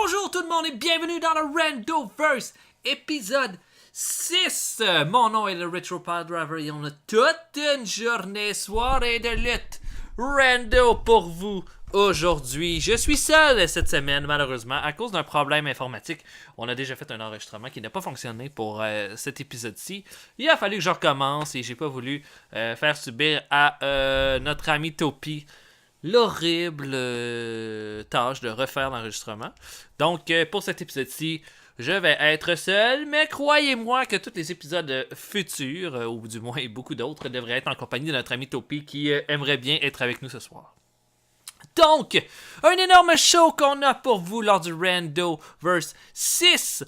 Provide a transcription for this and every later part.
Bonjour tout le monde et bienvenue dans le Randoverse, épisode 6. Mon nom est le Retro Power Driver et on a toute une soirée de lutte rando pour vous aujourd'hui. Je suis seul cette semaine malheureusement à cause d'un problème informatique. On a déjà fait un enregistrement qui n'a pas fonctionné pour cet épisode-ci. Il a fallu que je recommence et j'ai pas voulu faire subir à notre ami Topi l'horrible tâche de refaire l'enregistrement. Donc, pour cet épisode-ci, je vais être seul, mais croyez-moi que tous les épisodes futurs, ou du moins beaucoup d'autres, devraient être en compagnie de notre ami Topi qui aimerait bien être avec nous ce soir. Donc, un énorme show qu'on a pour vous lors du Randoverse 6.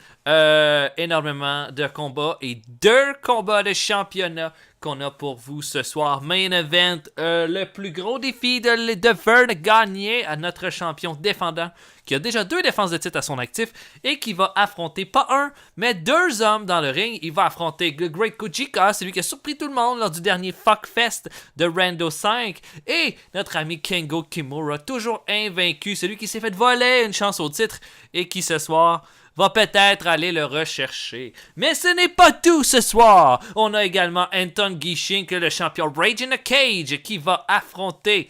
Énormément de combats et 2 combats de championnat qu'on a pour vous ce soir. Main event, le plus gros défi de Vern Gagné à notre champion défendant qui a déjà 2 défenses de titre à son actif et qui va affronter pas un, mais 2 hommes dans le ring. Il va affronter The Great Kojika, celui qui a surpris tout le monde lors du dernier Fuckfest de Rando 5, et notre ami Kengo Kimura, toujours invaincu, celui qui s'est fait voler une chance au titre et qui ce soir va peut-être aller le rechercher. Mais ce n'est pas tout ce soir. On a également Anton Gishink, le champion Rage in a Cage, qui va affronter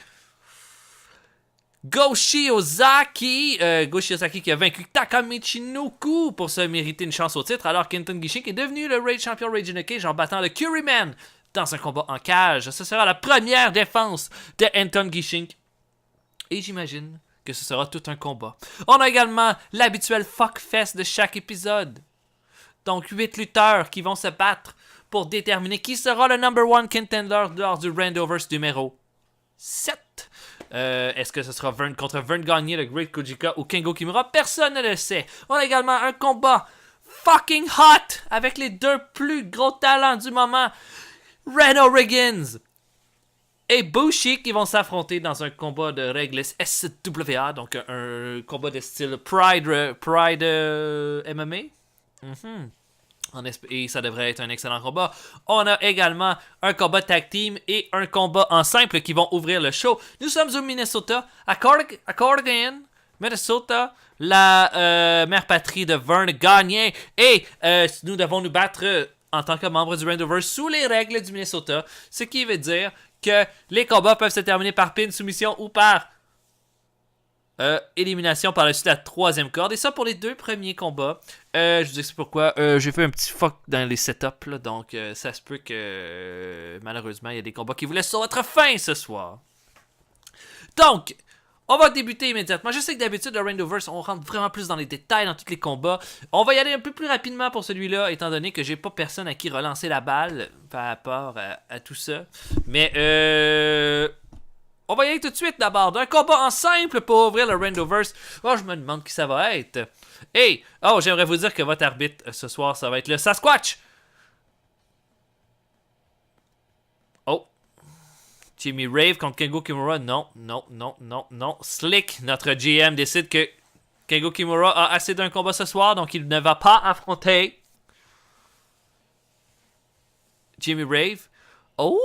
Goshi Ozaki qui a vaincu Takamichi Noku pour se mériter une chance au titre, alors qu'Anton Gishink est devenu le champion Rage in a Cage en battant le Curryman dans un combat en cage. Ce sera la première défense de Anton Gishink. Et j'imagine que ce sera tout un combat. On a également l'habituel fuckfest de chaque épisode. Donc 8 lutteurs qui vont se battre pour déterminer qui sera le number 1 contender lors du Randoverse numéro 7. Est-ce que ce sera Vern contre Vern Gagné, le Great Kojika ou Kengo Kimura? Personne ne le sait. On a également un combat fucking hot avec les 2 plus gros talents du moment, Reno Riggins et Bushi, qui vont s'affronter dans un combat de règles SWA, donc un combat de style Pride MMA. Et ça devrait être un excellent combat. On a également un combat tag team et un combat en simple qui vont ouvrir le show. Nous sommes au Minnesota, à Corrigan, Minnesota, la mère patrie de Vern Gagné. Et nous devons nous battre en tant que membres du Randoverse sous les règles du Minnesota. Ce qui veut dire que les combats peuvent se terminer par pin, soumission ou par élimination par-dessus la 3e corde. Et ça pour les 2 premiers combats. Je vous explique pourquoi. J'ai fait un petit fuck dans les setups. Là, donc ça se peut que malheureusement il y a des combats qui vous laissent sur votre faim ce soir. Donc, on va débuter immédiatement. Je sais que d'habitude, le Randoverse, on rentre vraiment plus dans les détails dans tous les combats. On va y aller un peu plus rapidement pour celui-là, étant donné que j'ai pas personne à qui relancer la balle par rapport à tout ça. Mais on va y aller tout de suite d'abord. D'un combat en simple pour ouvrir le Randoverse. Oh, je me demande qui ça va être. Hey! Oh, j'aimerais vous dire que votre arbitre ce soir, ça va être le Sasquatch! Oh! Jimmy Rave contre Kengo Kimura. Non. Slick, notre GM, décide que Kengo Kimura a assez d'un combat ce soir, donc il ne va pas affronter Jimmy Rave. Oh!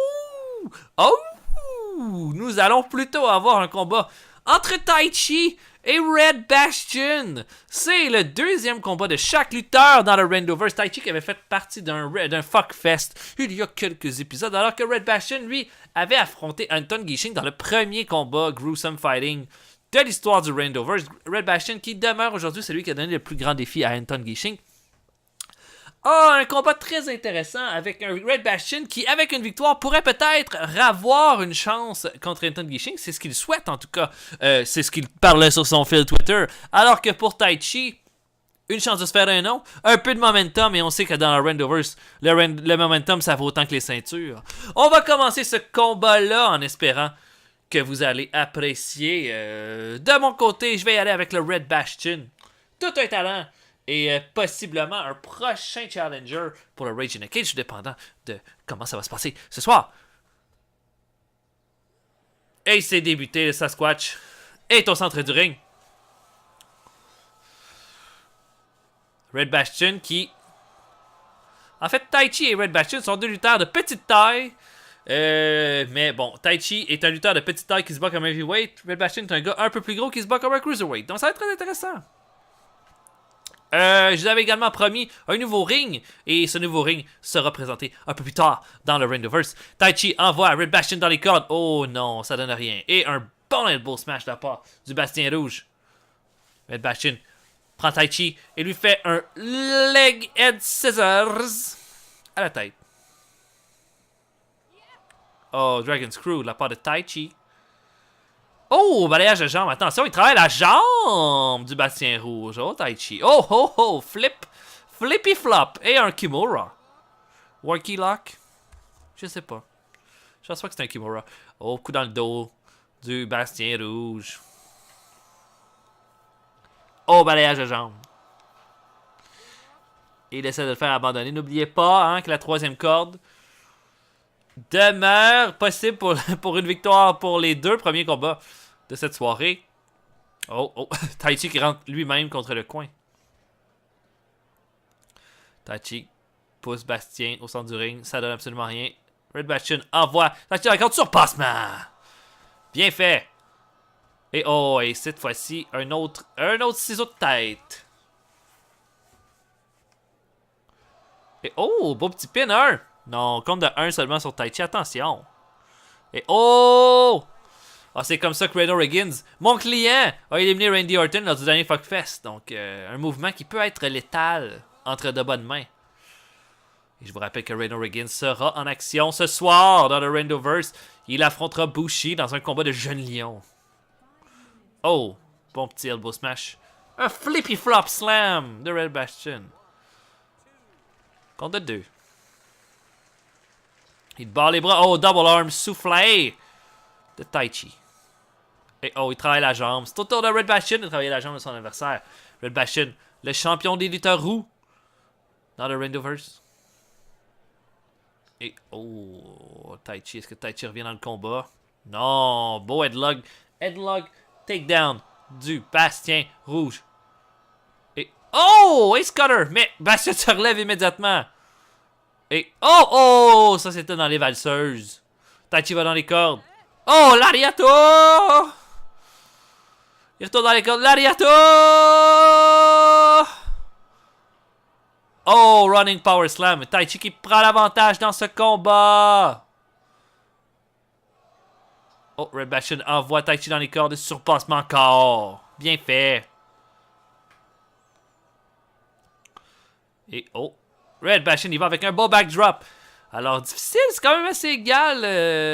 Nous allons plutôt avoir un combat entre Taichi et Red Bastion. C'est le 2e combat de chaque lutteur dans le Randoverse. Taichi qui avait fait partie d'un fuckfest il y a quelques épisodes, alors que Red Bastion, lui, avait affronté Anton Gishink dans le premier combat Gruesome Fighting de l'histoire du Randoverse. Red Bastion qui demeure aujourd'hui celui qui a donné le plus grand défi à Anton Gishink. Un combat très intéressant avec un Red Bastion qui, avec une victoire, pourrait peut-être avoir une chance contre Anton Gishink. C'est ce qu'il souhaite, en tout cas. C'est ce qu'il parlait sur son fil Twitter. Alors que pour Taichi, une chance de se faire un nom, un peu de momentum, et on sait que dans le Randoverse, le momentum, ça vaut autant que les ceintures. On va commencer ce combat-là en espérant que vous allez apprécier. De mon côté, je vais y aller avec le Red Bastion. Tout un talent. Et possiblement un prochain challenger pour le Rage in a Cage, dépendant de comment ça va se passer ce soir. Et c'est débuté, le Sasquatch est au centre du ring. Red Bastion qui... En fait, Taichi et Red Bastion sont 2 lutteurs de petite taille. Mais bon, Taichi est un lutteur de petite taille qui se bat comme un heavyweight. Red Bastion est un gars un peu plus gros qui se bat comme un cruiserweight. Donc ça va être très intéressant. Je vous avais également promis un nouveau ring, et ce nouveau ring sera présenté un peu plus tard dans le Randoverse. Taichi envoie Red Bastion dans les cordes. Oh non, ça donne rien. Et un bon elbow smash de la part du Bastien Rouge. Red Bastion prend Taichi et lui fait un leg head scissors à la tête. Oh, Dragon Screw de la part de Taichi. Oh, balayage de jambe. Attention, il travaille la jambe du Bastien Rouge. Oh, Taichi. Oh, oh, oh. Flip. Flippy flop. Et un Kimura. Worky lock. Je sais pas. Je pense pas que c'est un Kimura. Oh, coup dans le dos du Bastien Rouge. Oh, balayage de jambe. Il essaie de le faire abandonner. N'oubliez pas hein, que la troisième corde demeure possible pour une victoire pour les deux premiers combats de cette soirée. Oh, oh. Taichi qui rentre lui-même contre le coin. Taichi pousse Bastien au centre du ring. Ça donne absolument rien. Red Bastion envoie Taichi dans la corde surpassement. Bien fait. Et oh, et cette fois-ci, un autre ciseau de tête. Et oh, beau petit pin 1. Non, compte de 1 seulement sur Taichi. Attention. Et oh! Ah, c'est comme ça que Reno Riggins, mon client, a éliminé Randy Orton lors du dernier Fuckfest. Donc, un mouvement qui peut être létal entre de bonnes mains. Et je vous rappelle que Reno Riggins sera en action ce soir dans le Randoverse. Il affrontera Bushi dans un combat de jeunes lions. Oh, bon petit elbow smash. Un flippy flop slam de Red Bastion. Compte de 2. Il barre les bras. Oh, double arm soufflé de Taichi. Et oh, il travaille la jambe. C'est au tour de Red Bastion de travailler la jambe de son adversaire. Red Bastion, le champion des lutteurs roux dans le Randoverse. Et oh, Taichi, est-ce que Taichi revient dans le combat? Non, beau headlock. Headlock, takedown du Bastien Rouge. Et oh, Ace Cutter. Mais Bastien se relève immédiatement. Et oh, oh, ça c'était dans les valseuses. Taichi va dans les cordes. Oh, Lariato! Il retourne dans les cordes. Lariato! Oh, running power slam. Taichi qui prend l'avantage dans ce combat. Oh, Red Bastion envoie Taichi dans les cordes. Surpassement encore. Bien fait. Et oh, Red Bastion, il va avec un beau backdrop. Alors, difficile, c'est quand même assez égal.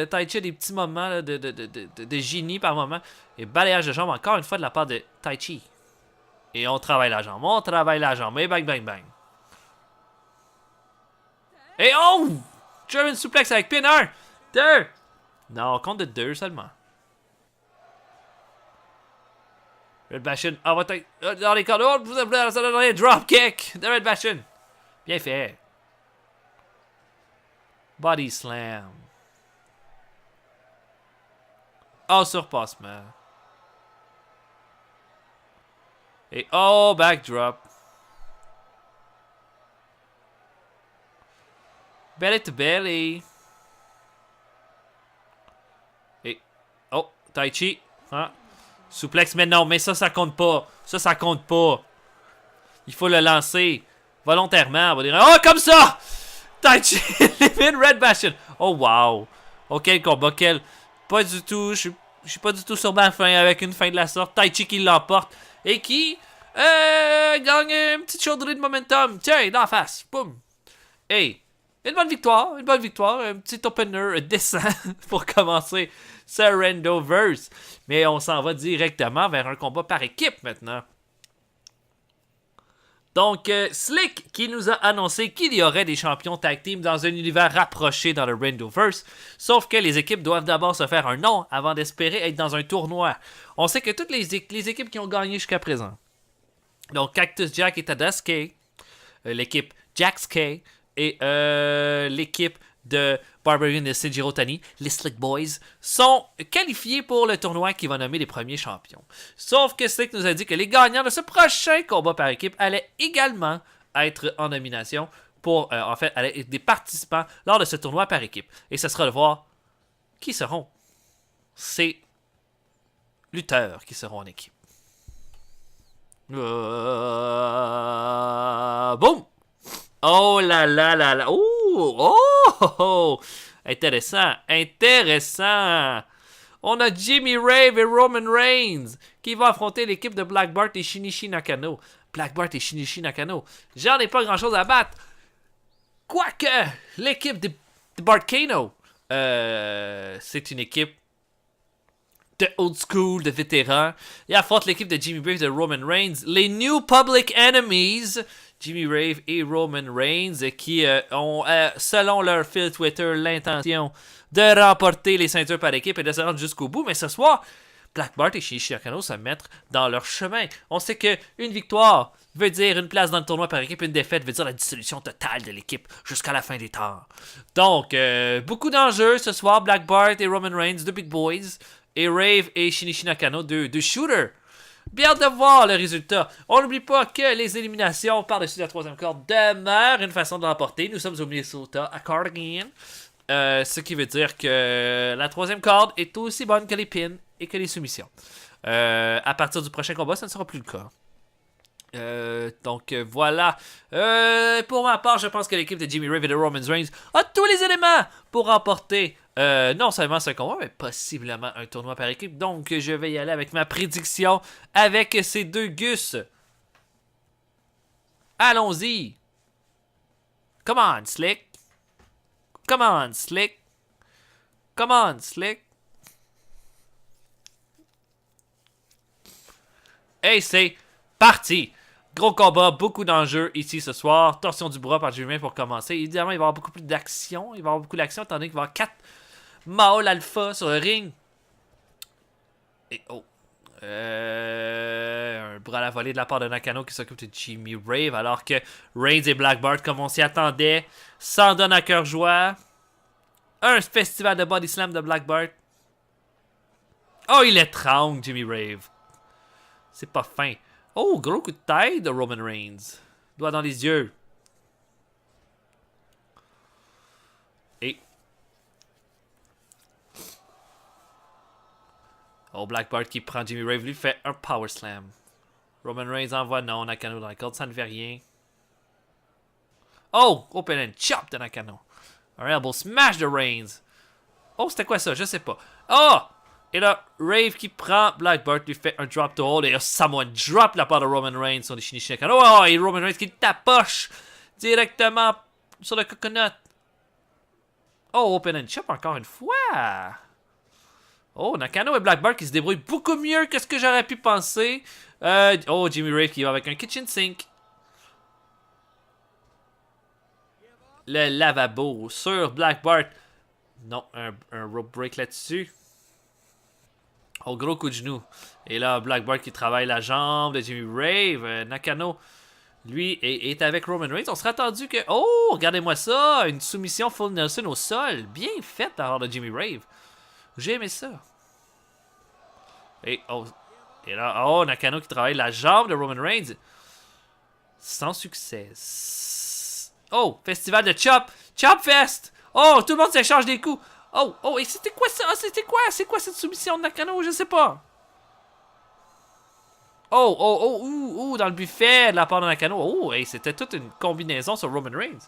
Taichi a des petits moments là, de génie par moment. Et balayage de jambe encore une fois de la part de Taichi. Et on travaille la jambe, on travaille la jambe. Et bang, bang, bang. Et oh! German suplex avec pin 1, 2. Non, compte de 2 seulement. Red Bastion envoie dans les cordes. Oh, vous avez drop kick de Red Bastion. Bien fait. Body slam. Oh, surpassement. Et oh, backdrop. Belly to belly. Et oh, Taichi. Hein? Souplex, mais non, mais ça compte pas. Ça compte pas. Il faut le lancer volontairement. On va dire, oh, comme ça! Taichi élimine Red Bastion. Oh, wow. Oh, quel combat, quel... Pas du tout, je suis pas du tout sur ma fin avec une fin de la sorte. Taichi qui l'emporte et qui gagne une petite chauderie de momentum. Tiens, dans la face. Boum. Hey, une bonne victoire. Un petit opener décent pour commencer ce Randoverse. Mais on s'en va directement vers un combat par équipe maintenant. Donc, Slick qui nous a annoncé qu'il y aurait des champions tag team dans un univers rapproché dans le Randoverse, sauf que les équipes doivent d'abord se faire un nom avant d'espérer être dans un tournoi. On sait que toutes les équipes qui ont gagné jusqu'à présent, donc Cactus Jack et Tadasuke, l'équipe Jax K et l'équipe de Barbarian et Shinjiro Tani, les Slick Boys, sont qualifiés pour le tournoi qui va nommer les premiers champions. Sauf que Slick nous a dit que les gagnants de ce prochain combat par équipe allaient également être en nomination pour, en fait, allaient être des participants lors de ce tournoi par équipe. Et ce sera de voir qui seront ces lutteurs qui seront en équipe. Oh là là là là. Oh. Intéressant. Intéressant. On a Jimmy Rave et Roman Reigns qui vont affronter l'équipe de Black Bart et Shinichi Nakano. Black Bart et Shinichi Nakano. J'en ai pas grand chose à battre. Quoique, l'équipe de Bart Kano, c'est une équipe de old school, de vétérans. Ils affrontent l'équipe de Jimmy Rave et de Roman Reigns. Les New Public Enemies, Jimmy Rave et Roman Reigns, qui ont, selon leur fil Twitter, l'intention de remporter les ceintures par équipe et de se rendre jusqu'au bout. Mais ce soir, Black Bart et Shinichi Nakano se mettent dans leur chemin. On sait qu'une victoire veut dire une place dans le tournoi par équipe, une défaite veut dire la dissolution totale de l'équipe jusqu'à la fin des temps. Donc, beaucoup d'enjeux ce soir. Black Bart et Roman Reigns, deux big boys, et Rave et Shinichi Nakano, deux shooters. Bien de voir le résultat. On n'oublie pas que les éliminations par-dessus la troisième corde demeurent une façon de l'emporter. Nous sommes au Minnesota, à Cardigan. Ce qui veut dire que la troisième corde est aussi bonne que les pins et que les soumissions. À partir du prochain combat, ça ne sera plus le cas. Donc voilà. Pour ma part, je pense que l'équipe de Jimmy Rave et de Roman Reigns a tous les éléments pour remporter non seulement ce combat, mais possiblement un tournoi par équipe. Donc je vais y aller avec ma prédiction avec ces deux gus. Allons-y. Come on, Slick. Come on, Slick. Come on, Slick. Et c'est parti. Gros combat, beaucoup d'enjeux ici ce soir. Torsion du bras par Jimmy pour commencer. Évidemment, il va y avoir beaucoup plus d'action. Il va y avoir beaucoup d'action, étant donné qu'il va y avoir 4 Mahol Alpha sur le ring. Et oh. Un bras à la volée de la part de Nakano qui s'occupe de Jimmy Rave. Alors que Reigns et Black Bart, comme on s'y attendait, s'en donnent à cœur joie. Un festival de body slam de Black Bart. Oh, il étrangle Jimmy Rave. C'est pas fin. Oh, gros coup de taille de Roman Reigns. Doigt dans les yeux. Et. Oh, Black Bart qui prend Jimmy Rave, lui fait un power slam. Roman Reigns envoie non, Nakano dans la corde, ça ne fait rien. Oh, open and chop de Nakano. Un elbow smash de Reigns. Oh, c'était quoi ça? Je sais pas. Oh! Et là, Rave qui prend Black Bart, lui fait un drop to hold. Et là, Samoan drop la part de Roman Reigns sur les Shinichi Nakano. Oh, et Roman Reigns qui tapoche directement sur le coconut. Oh, open and chop encore une fois. Oh, Nakano et Black Bart qui se débrouillent beaucoup mieux que ce que j'aurais pu penser. Oh, Jimmy Rave qui va avec un kitchen sink. Le lavabo sur Black Bart. Non, un rope break là-dessus. Oh, gros coup de genou. Et là, Black Bart qui travaille la jambe de Jimmy Rave. Nakano, lui, est avec Roman Reigns. On serait attendu que... Oh, regardez-moi ça. Une soumission full Nelson au sol. Bien faite de la part de Jimmy Rave. J'ai aimé ça. Et là, oh, Nakano qui travaille la jambe de Roman Reigns. Sans succès. Oh, festival de Chop. Chop Fest. Oh, tout le monde s'échange des coups. Oh, et c'était quoi ça? C'était quoi? C'est quoi cette soumission de Nakano? Je sais pas. Dans le buffet de la part de Nakano. Oh, et c'était toute une combinaison sur Roman Reigns.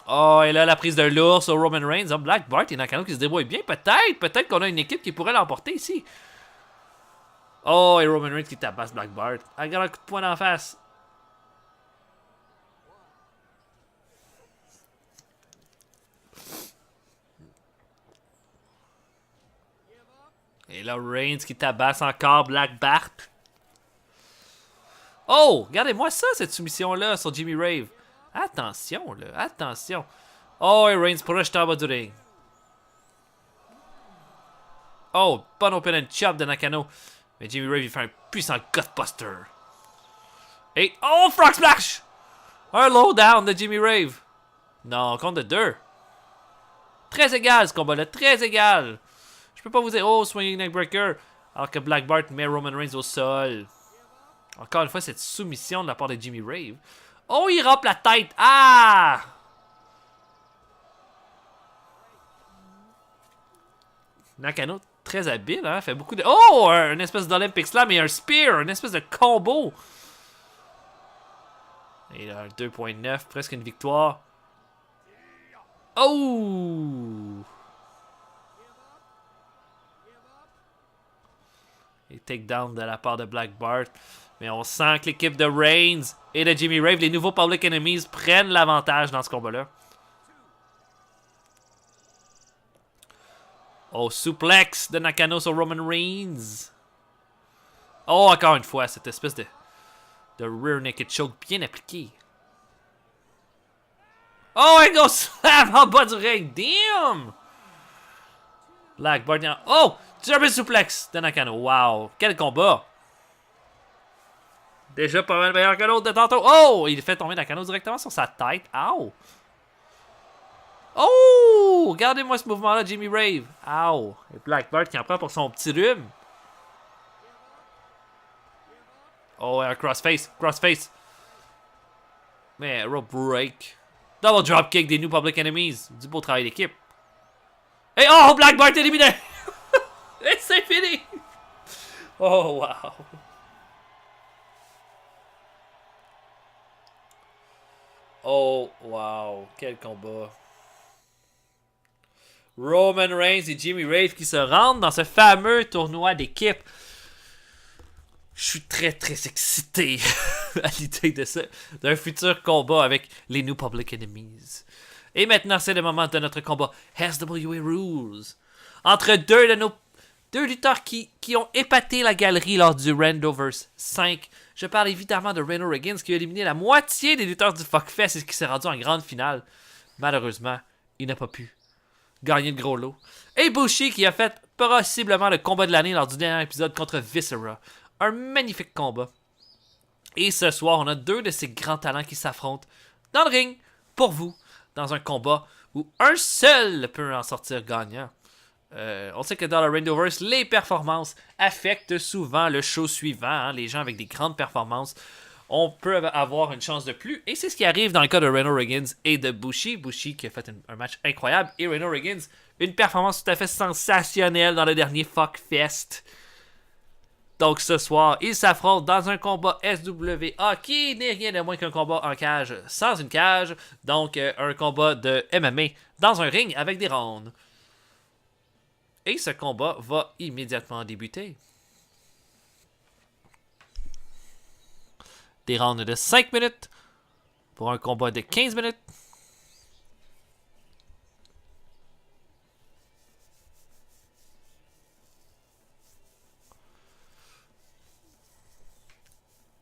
Oh, et là, la prise de lourd sur Roman Reigns. Oh, Black Bart et Nakano qui se débrouillent bien. Peut-être qu'on a une équipe qui pourrait l'emporter ici. Oh, et Roman Reigns qui tabasse Black Bart. Regarde un coup de poing en face. Et là, Reigns qui tabasse encore Black Bart. Oh, regardez-moi ça, cette soumission-là sur Jimmy Rave. Attention, là, attention. Oh, et Reigns projeté en bas du ring. Oh, bon open and chop de Nakano. Mais Jimmy Rave, il fait un puissant Gutbuster. Et, oh, Frog Splash! Un low-down de Jimmy Rave. Non, compte de 2. Très égal, ce combat-là, très égal. Je peux pas vous dire, oh, swinging neckbreaker. Alors que Black Bart met Roman Reigns au sol. Encore une fois, cette soumission de la part de Jimmy Rave. Oh, il rampe la tête. Ah! Nakano, très habile, hein, fait beaucoup de... Oh! Un espèce d'Olympic Slam et un Spear, une espèce de combo. Et là, 2.9, presque une victoire. Oh! Et takedown de la part de Black Bart. Mais on sent que l'équipe de Reigns et de Jimmy Rave, les nouveaux Public Enemies, prennent l'avantage dans ce combat-là. Oh, suplex de Nakano sur Roman Reigns. Oh, encore une fois, cette espèce de rear naked choke bien appliqué. Oh, un go slam en bas du ring. Damn! Black Bart. Oh! German suplex de Nakano. Wow! Quel combat! Déjà pas mal meilleur que l'autre de tantôt. Oh! Il fait tomber Nakano directement sur sa tête. Ow! Oh! Regardez-moi ce mouvement-là, Jimmy Rave. Ow! Et Black Bart qui en prend pour son petit rhume. Oh, un crossface. Crossface. Mais rope break. Double dropkick des New Public Enemies. Du beau travail d'équipe. Et oh! Black Bart éliminé! Et c'est fini! Oh, wow! Oh, wow! Quel combat! Roman Reigns et Jimmy Rave qui se rendent dans ce fameux tournoi d'équipe. Je suis très très excité à l'idée de ça, d'un futur combat avec les New Public Enemies. Et maintenant, c'est le moment de notre combat SWA Rules. Entre deux lutteurs qui ont épaté la galerie lors du Randoverse 5. Je parle évidemment de Reno Riggins qui a éliminé la moitié des lutteurs du Fuckfest et qui s'est rendu en grande finale. Malheureusement, il n'a pas pu gagner le gros lot. Et Bushi qui a fait possiblement le combat de l'année lors du dernier épisode contre Viscera. Un magnifique combat. Et ce soir, on a deux de ces grands talents qui s'affrontent dans le ring pour vous, dans un combat où un seul peut en sortir gagnant. On sait que dans le Randoverse, les performances affectent souvent le show suivant. Hein. Les gens avec des grandes performances, on peut avoir une chance de plus. Et c'est ce qui arrive dans le cas de Reno Riggins et de Bushi. Bushi qui a fait un match incroyable. Et Reno Riggins, une performance tout à fait sensationnelle dans le dernier Fuckfest. Donc ce soir, ils s'affrontent dans un combat SWA qui n'est rien de moins qu'un combat en cage sans une cage. Donc un combat de MMA dans un ring avec des rounds. Et ce combat va immédiatement débuter. Des rounds de 5 minutes pour un combat de 15 minutes.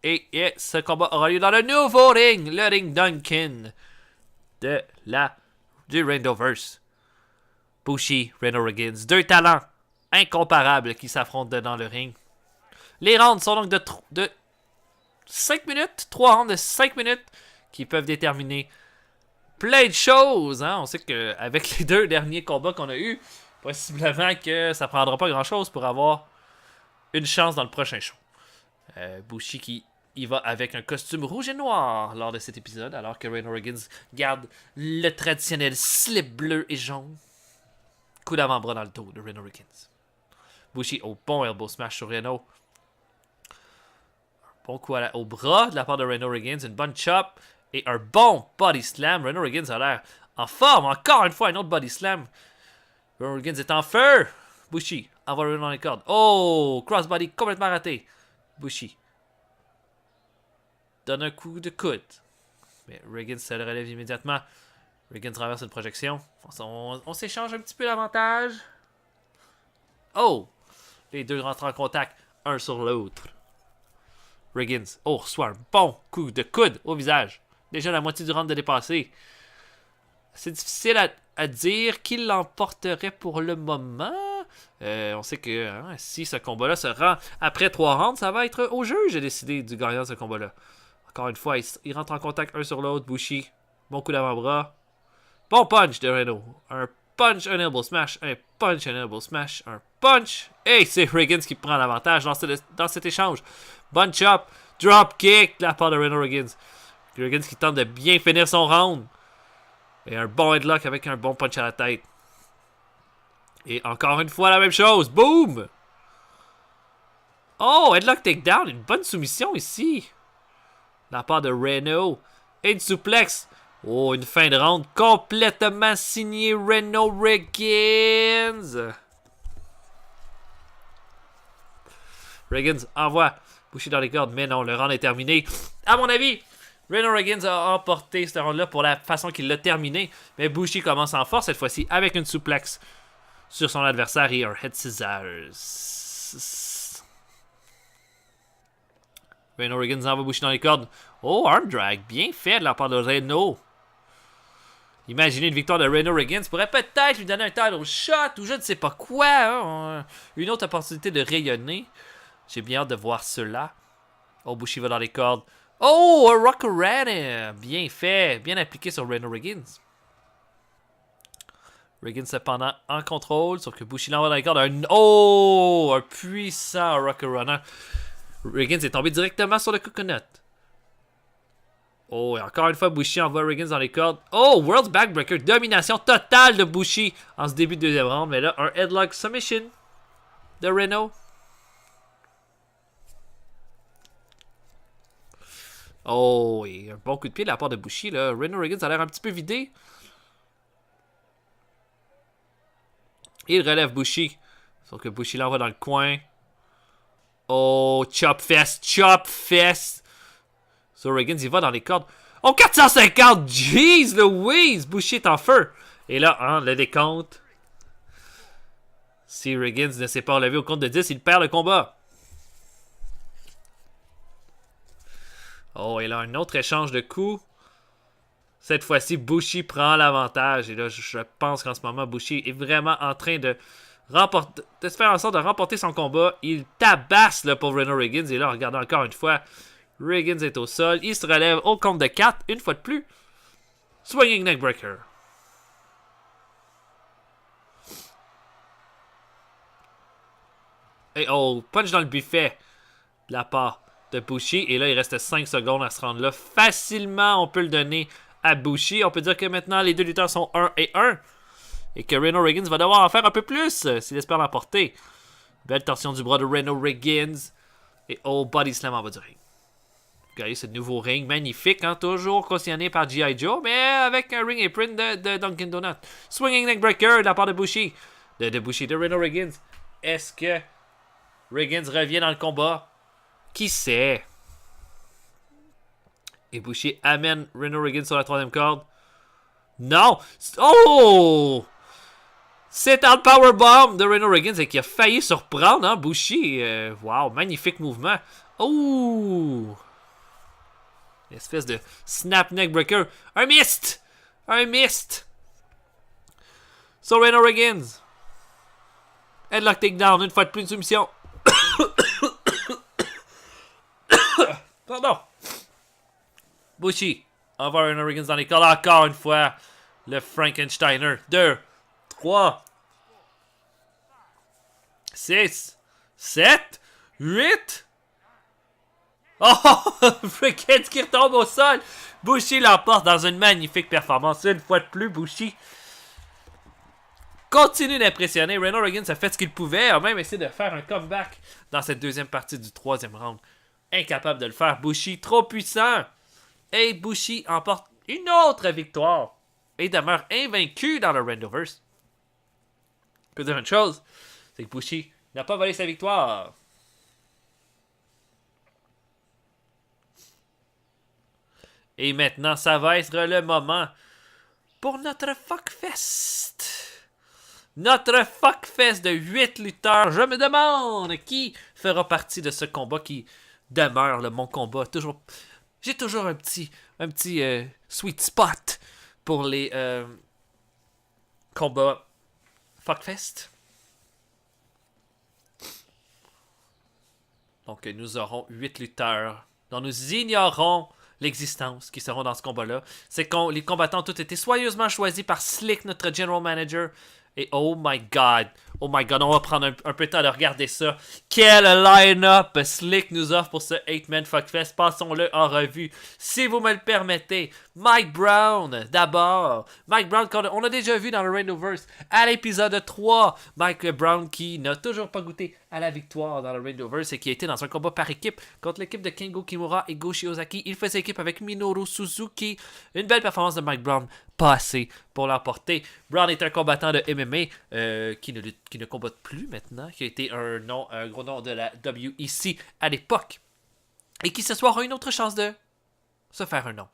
Et ce combat aura lieu dans le nouveau ring, le ring Duncan du Randoverse. Bushi, Reno Riggins, deux talents incomparables qui s'affrontent dans le ring. Les rounds sont donc de 5 minutes, 3 rounds de 5 minutes qui peuvent déterminer plein de choses. Hein? On sait qu'avec les deux derniers combats qu'on a eus, possiblement que ça prendra pas grand chose pour avoir une chance dans le prochain show. Bushi qui y va avec un costume rouge et noir lors de cet épisode, alors que Reno Riggins garde le traditionnel slip bleu et jaune. Coup d'avant-bras dans le dos de Reno Riggins. Bushi au bon elbow smash sur Reno. Un bon coup au bras de la part de Reno Riggins. Une bonne chop et un bon body slam. Reno Riggins a l'air en forme. Encore une fois, un autre body slam. Reno Riggins est en feu. Bushi envoie Reno dans les cordes. Oh, crossbody complètement raté. Bushi donne un coup de coude. Mais Riggins se le relève immédiatement. Riggins traverse une projection. On s'échange un petit peu l'avantage. Oh! Les deux rentrent en contact, un sur l'autre. Riggins, reçoit un bon coup de coude au visage. Déjà la moitié du round de dépassé. C'est difficile à dire qui l'emporterait pour le moment. On sait que si ce combat-là se rend après 3 rounds, ça va être au juge de décider du gagnant de ce combat-là. Encore une fois, ils rentrent en contact un sur l'autre. Bushi, bon coup d'avant-bras. Bon punch de Reno. Un punch, un elbow smash. Un punch, un elbow smash. Un punch. Et c'est Riggins qui prend l'avantage dans cet échange. Bonne chop. Drop kick de la part de Reno Riggins. Riggins qui tente de bien finir son round. Et un bon headlock avec un bon punch à la tête. Et encore une fois, la même chose. Boom! Oh, headlock takedown. Une bonne soumission ici. De la part de Reno. Et une suplex. Oh, une fin de ronde complètement signée Reno Riggins. Riggins envoie Bushi dans les cordes, mais non, le round est terminé. À mon avis, Reno Riggins a emporté ce round-là pour la façon qu'il l'a terminé. Mais Bushi commence en force cette fois-ci avec une suplex sur son adversaire et un head scissors. Reno Riggins envoie Bushi dans les cordes. Oh, arm drag, bien fait de la part de Reno. Imaginez une victoire de Reno Riggins pourrait peut-être lui donner un title shot ou je ne sais pas quoi. Hein? Une autre opportunité de rayonner. J'ai bien hâte de voir cela. Oh, Bushi va dans les cordes. Oh, un Rock Rana. Bien fait. Bien appliqué sur Reno Riggins. Riggins cependant en contrôle. Sauf que Bushi l'envoie dans les cordes. Un puissant Rock Rana. Riggins est tombé directement sur le coconut. Oh, et encore une fois, Bushi envoie Riggins dans les cordes. Oh, World's Backbreaker. Domination totale de Bushi en ce début de deuxième round. Mais là, un headlock submission de Reno. Oh, et un bon coup de pied de la part de Bushi. Là. Reno Riggins a l'air un petit peu vidé. Il relève Bushi. Sauf que Bushi l'envoie dans le coin. Oh, chop fest. So Riggins, il va dans les cordes. Oh, 450! Jeez Louise! Bushi est en feu. Et là, hein, le décompte. Si Riggins ne s'est pas relevé au compte de 10, il perd le combat. Oh, et là, un autre échange de coups. Cette fois-ci, Bushi prend l'avantage. Et là, je pense qu'en ce moment, Bushi est vraiment en train de faire en sorte de remporter son combat. Il tabasse le pauvre Reno Riggins. Et là, regardez encore une fois, Riggins est au sol. Il se relève au compte de 4, une fois de plus. Swinging neckbreaker. Et oh, punch dans le buffet de la part de Bushi. Et là, il reste 5 secondes à se rendre là. Facilement, on peut le donner à Bushi. On peut dire que maintenant, les deux lutteurs sont 1 et 1. Et que Reno Riggins va devoir en faire un peu plus s'il espère l'emporter. Belle torsion du bras de Reno Riggins. Et oh, body slam en bas du ring. Regardez ce nouveau ring magnifique, hein, toujours cautionné par G.I. Joe, mais avec un ring apron de Dunkin' Donut. Swinging neckbreaker de la part de Bushi. De Reno Riggins. Est-ce que Riggins revient dans le combat? Qui sait? Et Bushi amène Reno Riggins sur la troisième corde. Non! Oh! C'est un powerbomb de Reno Riggins et qui a failli surprendre, hein, Bushi. Wow, magnifique mouvement. Oh! Espèce de snap neckbreaker. Un mist! So Reno Riggins. Headlock takedown, une fois de plus, une soumission. Pardon. Bushi envoie Reno Riggins dans les cordes encore une fois. Le Frankensteiner. 2, 3, 6, 7, 8. Oh! Riggins qui retombe au sol. Bushi l'emporte dans une magnifique performance. Une fois de plus, Bushi continue d'impressionner. Reno Riggins a fait ce qu'il pouvait. A même essayé de faire un comeback dans cette deuxième partie du troisième round. Incapable de le faire. Bushi trop puissant. Et Bushi emporte une autre victoire. Et demeure invaincu dans le Randoverse. Je peux dire une chose. C'est que Bushi n'a pas volé sa victoire. Et maintenant, ça va être le moment pour notre Fuckfest. Notre Fuckfest de 8 lutteurs. Je me demande qui fera partie de ce combat qui demeure mon combat. J'ai toujours un petit sweet spot pour les combats Fuckfest. Donc, nous aurons 8 lutteurs dont nous ignorons l'existence qui seront dans ce combat-là. C'est que les combattants ont tous été soigneusement choisis par Slick, notre general manager. Et oh my god, Oh my god, on va prendre un peu de temps de regarder ça. Quel line-up Slick nous offre pour ce 8-Man Fuckfest. Passons-le en revue. Si vous me le permettez, Mike Brown, d'abord. Mike Brown, qu'on a déjà vu dans le Randoverse à l'épisode 3. Mike Brown qui n'a toujours pas goûté à la victoire dans le Randoverse et qui a été dans un combat par équipe contre l'équipe de Kengo Kimura et Go Shiozaki. Il faisait équipe avec Minoru Suzuki. Une belle performance de Mike Brown, pas assez pour l'emporter. Brown est un combattant de MMA qui ne combatte plus maintenant, qui a été un gros nom de la WEC à l'époque et qui ce soir a une autre chance de se faire un nom.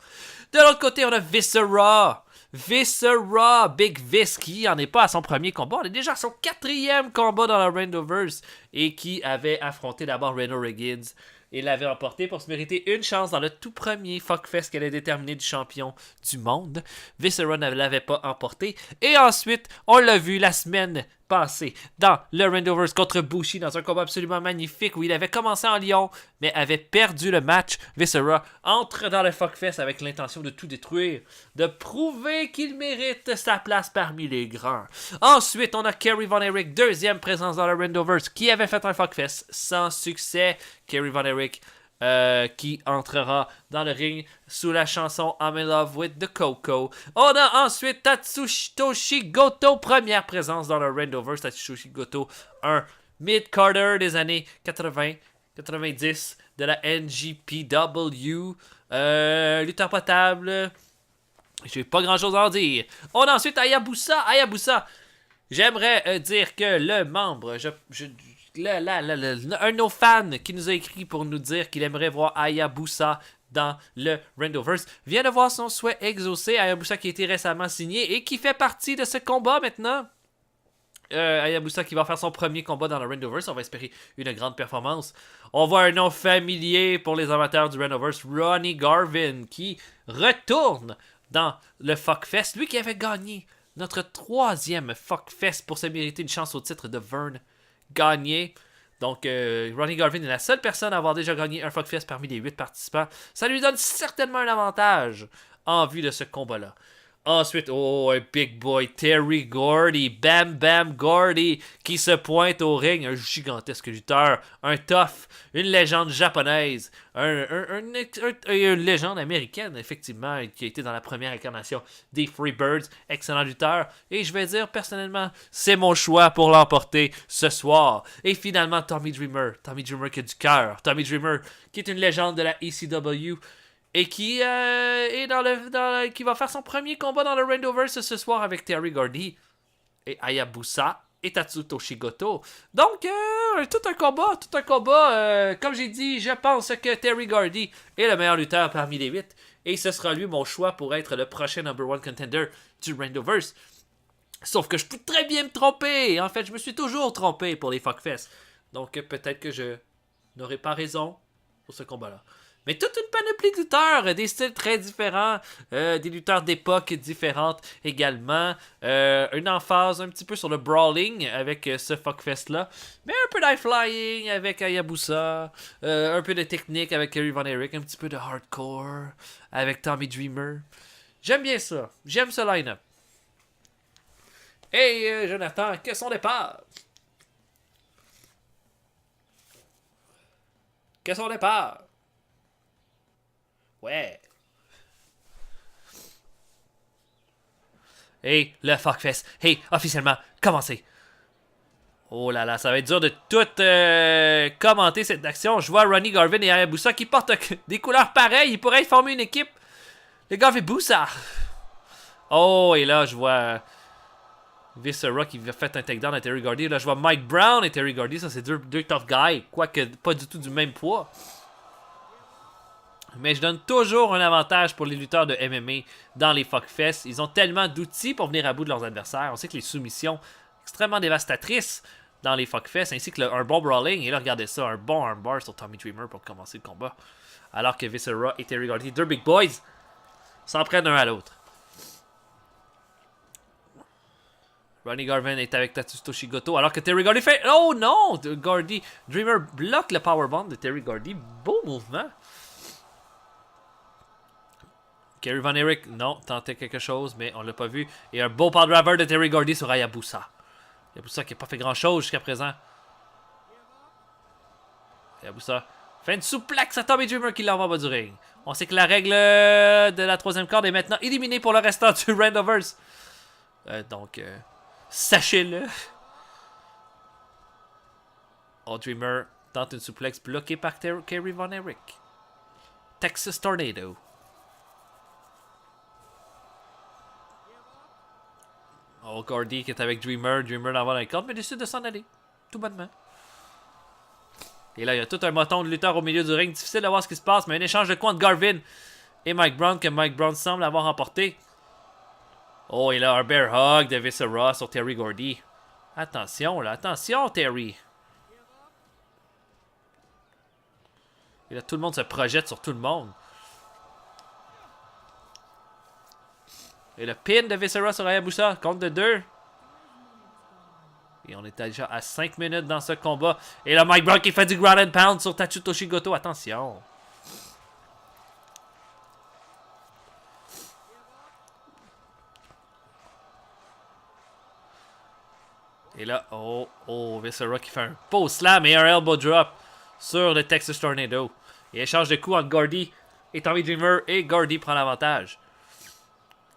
De l'autre côté, on a Viscera. Viscera, Big Vis, qui en est pas à son premier combat. On est déjà à son 4e combat dans la Randoverse et qui avait affronté d'abord Reno Riggins. Il l'avait emporté pour se mériter une chance dans le tout premier Fuckfest qu'elle a déterminé du champion du monde. Viscera ne l'avait pas emporté. Et ensuite, on l'a vu la semaine passée dans le Randoverse contre Bushi dans un combat absolument magnifique où il avait commencé en Lyon mais avait perdu le match. Viscera entre dans le Fuckfest avec l'intention de tout détruire, de prouver qu'il mérite sa place parmi les grands. Ensuite, on a Kerry Von Erich, deuxième présence dans le Randoverse, qui avait fait un Fuckfest sans succès. Kerry Von Erich qui entrera dans le ring sous la chanson I'm in Love with the Coco. On a ensuite Tatsutoshi Goto, première présence dans le Randoverse. Tatsutoshi Goto, un mid-carder des années 80-90 de la NJPW. Lutteur potable. J'ai pas grand chose à en dire. On a ensuite Hayabusa. Hayabusa, j'aimerais dire que le membre, un de nos fans qui nous a écrit pour nous dire qu'il aimerait voir Hayabusa dans le Randoverse vient de voir son souhait exaucé. Hayabusa qui a été récemment signé et qui fait partie de ce combat maintenant. Hayabusa qui va faire son premier combat dans le Randoverse. On va espérer une grande performance. On voit un nom familier pour les amateurs du Randoverse, Ronnie Garvin, qui retourne dans le Fuckfest. Lui qui avait gagné notre 3e Fuckfest pour se mériter une chance au titre de Vern Gagné. Donc, Ronnie Garvin est la seule personne à avoir déjà gagné un Fuckfest parmi les 8 participants. Ça lui donne certainement un avantage en vue de ce combat-là. Ensuite, un big boy, Terry Gordy, Bam Bam Gordy, qui se pointe au ring, un gigantesque lutteur, un tough, une légende japonaise, une légende américaine, effectivement, qui a été dans la première incarnation des Freebirds, excellent lutteur, et je vais dire, personnellement, c'est mon choix pour l'emporter ce soir. Et finalement, Tommy Dreamer qui a du cœur, Tommy Dreamer, qui est une légende de la ECW, et qui qui va faire son premier combat dans le Randoverse ce soir avec Terry Gordy et Hayabusa et Tatsutoshi Goto. Donc, tout un combat. Comme j'ai dit, je pense que Terry Gordy est le meilleur lutteur parmi les 8. Et ce sera lui mon choix pour être le prochain number 1 contender du Randoverse. Sauf que je peux très bien me tromper. En fait, je me suis toujours trompé pour les Fuckfest. Donc, peut-être que je n'aurai pas raison pour ce combat-là. Mais toute une panoplie de lutteurs, des styles très différents, des lutteurs d'époque différentes également. Une emphase un petit peu sur le brawling avec ce Fuckfest-là. Mais un peu d'high-flying avec Hayabusa. Un peu de technique avec Kerry Von Erich. Un petit peu de hardcore avec Tommy Dreamer. J'aime bien ça. J'aime ce line-up. Hey Jonathan, que son départ? Que son départ? Ouais. Hey, le Fuckfest. Hey, officiellement, commencez. Oh là là, ça va être dur de tout commenter cette action. Je vois Ronnie Garvin et Hayabusa qui portent des couleurs pareilles. Ils pourraient former une équipe. Les Garvin Busa. Oh, et là, je vois Viscera qui a fait un takedown à Terry Gordy. Là, je vois Mike Brown et Terry Gordy. Ça, c'est deux tough guys. Quoique pas du tout du même poids. Mais je donne toujours un avantage pour les lutteurs de MMA dans les Fuckfest. Ils ont tellement d'outils pour venir à bout de leurs adversaires. On sait que les soumissions extrêmement dévastatrices dans les Fuckfest, ainsi que un bon brawling. Et là, regardez ça, un bon armbar sur Tommy Dreamer pour commencer le combat. Alors que Viscera et Terry Gordy, deux big boys, s'en prennent un à l'autre. Ronnie Garvin est avec Tatsutoshi Goto, alors que Terry Gordy fait... Oh non! Gordy, Dreamer bloque le powerbomb de Terry Gordy. Beau mouvement. Kerry Von Erich, non, tentait quelque chose, mais on l'a pas vu. Et un beau power driver de Terry Gordy sur Hayabusa. Hayabusa qui n'a pas fait grand-chose jusqu'à présent. Hayabusa fait une souplex à Tommy Dreamer qui l'envoie en bas du ring. On sait que la règle de la troisième corde est maintenant éliminée pour le restant du Randoverse. Donc, sachez-le. Oh, Dreamer tente une souplex bloquée par Kerry Von Erich. Texas Tornado. Oh, Gordy qui est avec Dreamer. Dreamer l'envoie dans les cordes, mais décide de s'en aller. Tout bonnement. Et là, il y a tout un moton de lutteurs au milieu du ring. Difficile de voir ce qui se passe, mais un échange de coups entre Garvin et Mike Brown que Mike Brown semble avoir remporté. Oh, et là, un bear hug de Viscera sur Terry Gordy. Attention, là. Attention, Terry. Et là, tout le monde se projette sur tout le monde. Et le pin de Viscera sur Hayabusa. Compte de 2. Et on est déjà à 5 minutes dans ce combat. Et là, Mike Brown qui fait du ground and pound sur Tatsutoshi Goto. Attention. Et là, Viscera qui fait un pose slam et un elbow drop sur le Texas Tornado. Et échange de coups entre Gordy et Tommy Dreamer. Et Gordy prend l'avantage.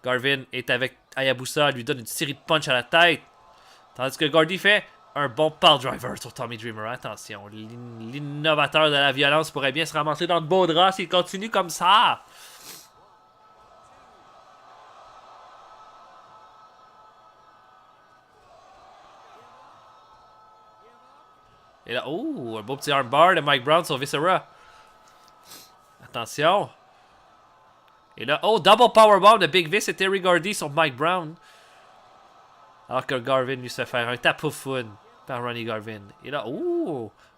Garvin est avec Hayabusa, lui donne une série de punch à la tête. Tandis que Gordy fait un bon pile driver sur Tommy Dreamer. Attention, l'innovateur de la violence pourrait bien se ramasser dans de beaux draps s'il continue comme ça. Et là, un beau petit armbar de Mike Brown sur Viscera. Attention. Et là, double powerbomb de Big Vis et Terry Gordy sur Mike Brown. Alors que Garvin lui se fait faire un tapoufune par Ronnie Garvin. Et là,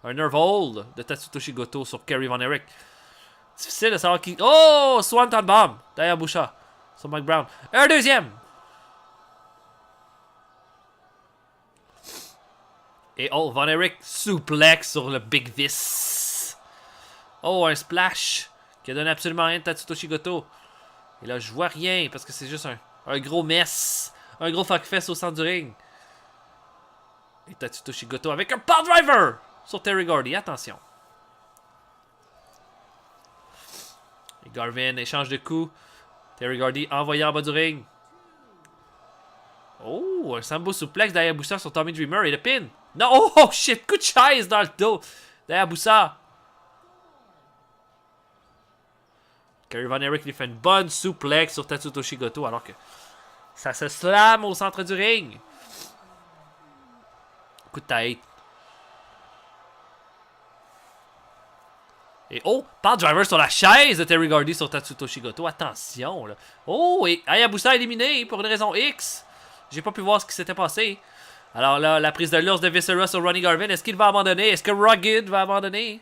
un nerve hold de Tatsutoshi Goto sur Kerry Von Erich. Difficile de savoir qui... Oh, Swanton Bomb d'Hayabusa sur Mike Brown. Un deuxième. Et Von Erich suplex sur le Big Vis. Un splash qui a donné absolument rien de Tatsutoshi Goto. Et là, je vois rien parce que c'est juste un gros mess. Un gros fuckfest au centre du ring. Et Tatsutoshi Goto avec un power driver sur Terry Gordy. Attention. Et Garvin échange de coups. Terry Gordy envoyé en bas du ring. Un sambo suplex d'Hayabusa sur Tommy Dreamer et le pin. Non, shit, coup de chaise dans le dos d'Hayabusa. Kerry Von Erich lui fait une bonne suplex sur Tatsutoshi Goto alors que ça se slame au centre du ring. Coup de tête. Et power driver sur la chaise de Terry Gordy sur Tatsutoshi Goto. Attention là. Et Hayabusa éliminé pour une raison X. J'ai pas pu voir ce qui s'était passé. Alors là, la prise de l'ours de Viscera sur Ronnie Garvin. Est-ce qu'il va abandonner? Est-ce que Rugged va abandonner?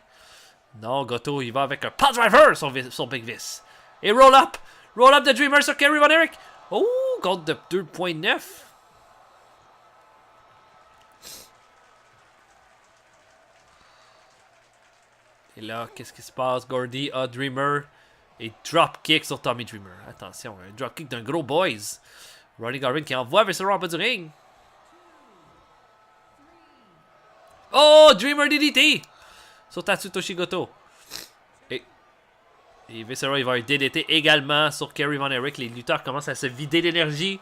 Non, Goto, il va avec un power driver sur Big Vis. Et roll up! Roll up de Dreamer sur Kerry Von Erich. Compte de 2.9. Et là, qu'est-ce qui se passe? Gordy a Dreamer. Et dropkick sur Tommy Dreamer. Attention, un dropkick d'un gros boys. Ronnie Garvin qui envoie Viscera en bas du ring. Dreamer DDT sur Tatsutoshi Goto. Et Viscera, il va y DDT également sur Kerry Von Erich. Les lutteurs commencent à se vider d'énergie.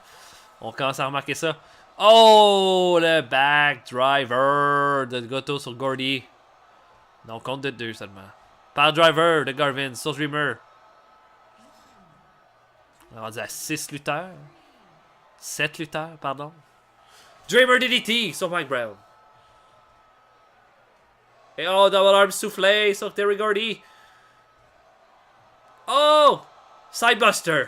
On commence à remarquer ça. Le back driver de Goto sur Gordy. Non, compte de 2 seulement. Power driver de Garvin sur Dreamer. On est rendu à 6 lutteurs. 7 lutteurs, pardon. Dreamer DDT sur Mike Brown. Et double arm soufflé sur Terry Gordy. Sidebuster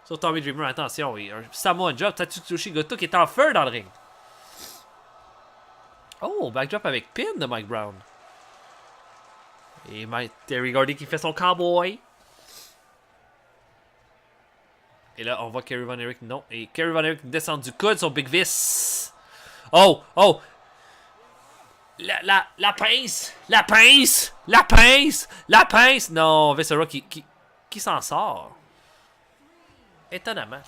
sur Tommy Dreamer. Attention, il y a un Samoan drop. Tatsutoshi Goto qui est en feu dans le ring. Backdrop avec pin de Mike Brown. Et Terry Gordy qui fait son cowboy. Et là, on voit Kerry Von Erich. Non. Et Kerry Von Erich descend du coude sur Big Vis. La pince. La pince. La pince. La pince. Non, Viscera qui s'en sort. Étonnamment.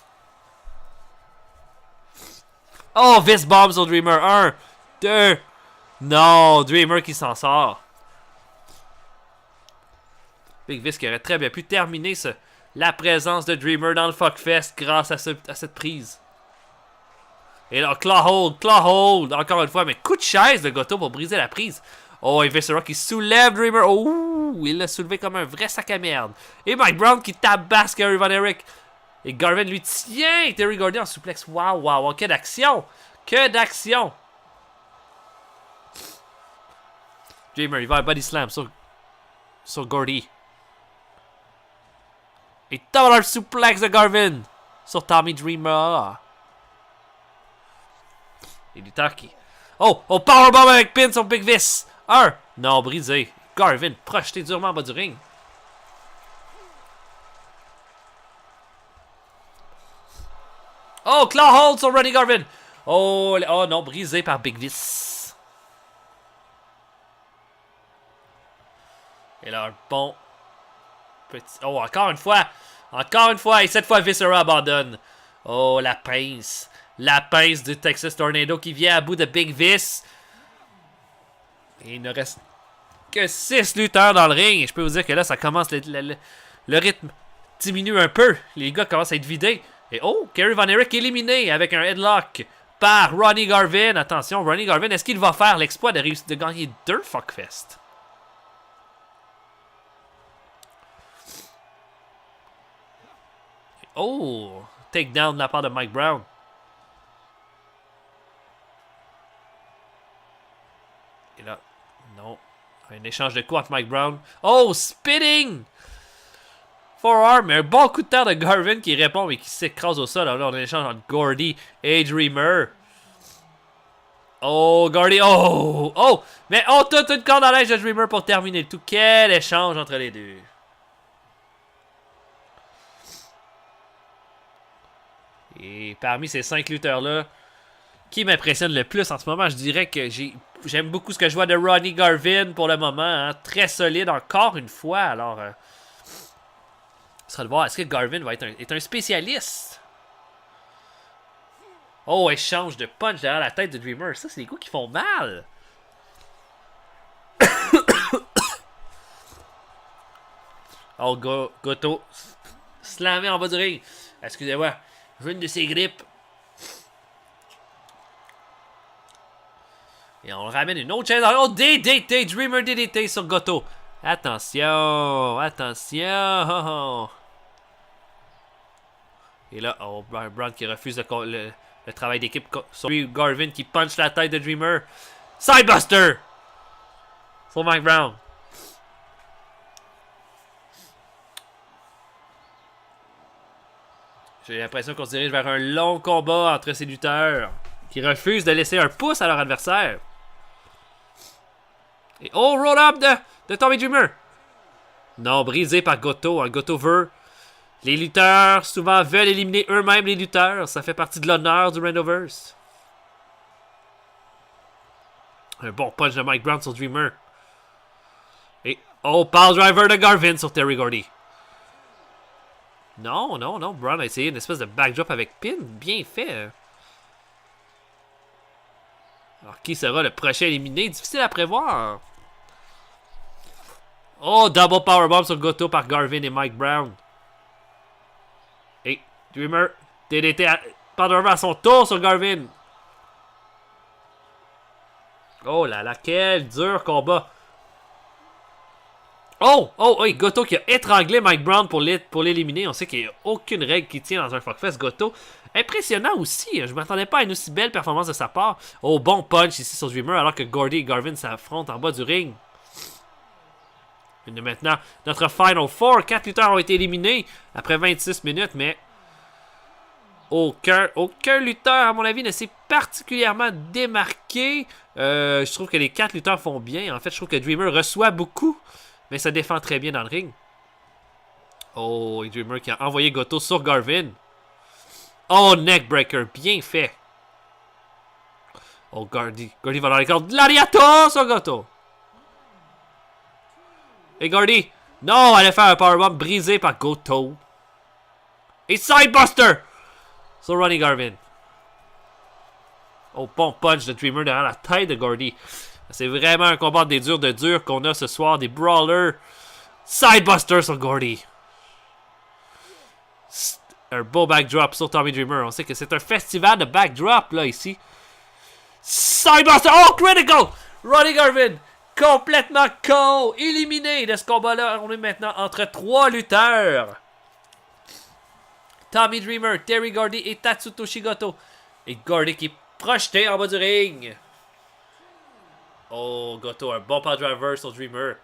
Oh, Fist Bomb sur Dreamer. 1, 2. Non, Dreamer qui s'en sort. Big Vis qui aurait très bien pu terminer la présence de Dreamer dans le Fuckfest grâce à cette prise. Et là, Claw Hold, encore une fois, mais coup de chaise de Goto pour briser la prise. Oh, et Viscera qui soulève Dreamer. Oh, il l'a soulevé comme un vrai sac à merde. Et Mike Brown qui tabasse Kerry Von Erich. Et Garvin lui tient Terry Gordy en souplex. Waouh, waouh, que d'action! Que d'action! Dreamer, il va un body slam sur Gordy. Et double suplex de Garvin sur Tommy Dreamer. Et Luther Oh, powerbomb avec pin sur Big Vis. 1. Non, brisé. Garvin projeté durement en bas du ring. Oh, claw hold sur Ronnie Garvin. Oh non, brisé par Big Vis. Et là, un bon petit... Oh, encore une fois. Encore une fois. Et cette fois, Viscera abandonne. Oh, la pince. La pince du Texas Tornado qui vient à bout de Big Vis. Et il ne reste que 6 lutteurs dans le ring. Et je peux vous dire que là, ça commence... Le rythme diminue un peu. Les gars commencent à être vidés. Et oh, Kerry Von Erich éliminé avec un headlock par Ronnie Garvin. Attention, Ronnie Garvin, est-ce qu'il va faire l'exploit de gagner 2 Fuckfest? Oh, takedown de la part de Mike Brown. Et là, non. Un échange de coups entre Mike Brown. Oh, spitting! Forearm, mais un bon coup de terre de Garvin qui répond mais qui s'écrase au sol. Alors, on a un échange entre Gordy et Dreamer. Oh, Gordy, oh! Mais oh, toute une corde à l'âge de Dreamer pour terminer le tout. Quel échange entre les deux. Et parmi ces 5 lutteurs-là, qui m'impressionne le plus en ce moment, je dirais que j'aime beaucoup ce que je vois de Ronnie Garvin pour le moment. Hein, très solide encore une fois. Alors, ce sera de voir, est-ce que Garvin va être un spécialiste? Oh, échange de punch derrière la tête de Dreamer. Ça, c'est des coups qui font mal. Oh, Goto. Slamé en bas du ring. Excusez-moi. J'ai une de ses grippes. Et on ramène une autre chaise. Oh, DDT. Dreamer DDT sur Goto. Attention. Attention. Et là, oh, Brown qui refuse le travail d'équipe sur lui. Garvin qui punch la tête de Dreamer. Sidebuster. Sur Mike Brown. J'ai l'impression qu'on se dirige vers un long combat entre ces lutteurs qui refusent de laisser un pouce à leur adversaire. Et oh, roll-up de Tommy Dreamer. Non, brisé par Goto. Un Goto veut. Les lutteurs souvent veulent éliminer eux-mêmes les lutteurs. Ça fait partie de l'honneur du Randoverse. Un bon punch de Mike Brown sur Dreamer. Et oh, power driver de Garvin sur Terry Gordy. Non. Brown a essayé une espèce de backdrop avec pin. Bien fait. Alors, qui sera le prochain éliminé? Difficile à prévoir. Oh, double powerbomb sur Goto par Garvin et Mike Brown. Et Dreamer, DDT à son tour sur Garvin. Oh là là, quel dur combat. Oh, Goto qui a étranglé Mike Brown pour l'éliminer. On sait qu'il n'y a aucune règle qui tient dans un Fuckfest. Goto, impressionnant aussi. Je ne m'attendais pas à une aussi belle performance de sa part. Oh, bon punch ici sur Dreamer alors que Gordy et Garvin s'affrontent en bas du ring. Et maintenant, notre Final Four. 4 lutteurs ont été éliminés après 26 minutes, mais aucun lutteur, à mon avis, ne s'est particulièrement démarqué. Je trouve que les 4 lutteurs font bien. En fait, je trouve que Dreamer reçoit beaucoup, mais ça défend très bien dans le ring. Oh, et Dreamer qui a envoyé Goto sur Garvin. Oh, neckbreaker, bien fait. Oh, Gordy va dans les cordes. Lariato sur Goto. Et Gordy, non, allait faire un powerbomb brisé par Goto. Et sidebuster sur Ronnie Garvin. Oh, bon punch de Dreamer derrière la tête de Gordy. C'est vraiment un combat des durs de durs qu'on a ce soir. Des brawlers. Sidebuster sur Gordy. Un beau backdrop sur Tommy Dreamer. On sait que c'est un festival de backdrop là ici. Sidebuster. Oh, critical. Ronnie Garvin. Complètement KO. Éliminé de ce combat-là. On est maintenant entre 3 lutteurs. Tommy Dreamer, Terry Gordy et Tatsutoshi Goto. Et Gordy qui est projeté en bas du ring. Oh, Goto, un bon power driver sur Dreamer.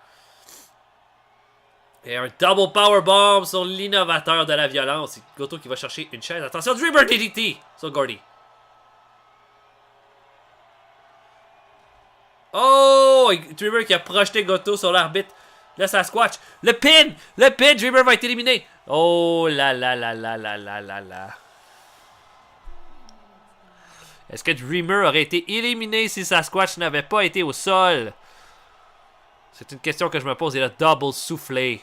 Et un double powerbomb sur l'innovateur de la violence. Goto qui va chercher une chaise. Attention, Dreamer DDT sur Gordy. Oh, Dreamer qui a projeté Goto sur l'arbitre. Le Sasquatch. Le pin. Le pin. Dreamer va être éliminé. Oh là là là là là là là là. Est-ce que Dreamer aurait été éliminé si Sasquatch n'avait pas été au sol? C'est une question que je me pose. Et le double soufflé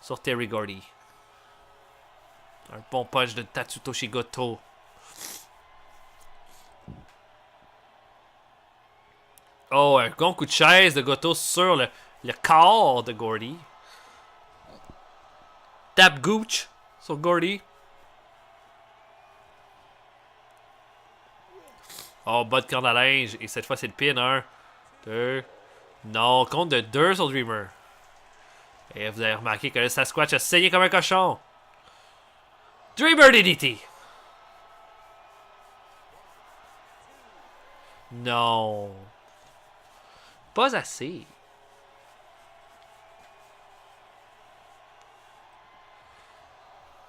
sur Terry Gordy. Un bon punch de Tatsutoshi Goto. Oh, un bon coup de chaise de Goto sur le corps de Gordy. Tap Gooch sur Gordy. Oh, bas de corde à linge. Et cette fois, c'est le pin. 1, 2. Non, compte de 2 sur Dreamer. Et vous avez remarqué que le Sasquatch a saigné comme un cochon. Dreamer DDT. Non. Pas assez.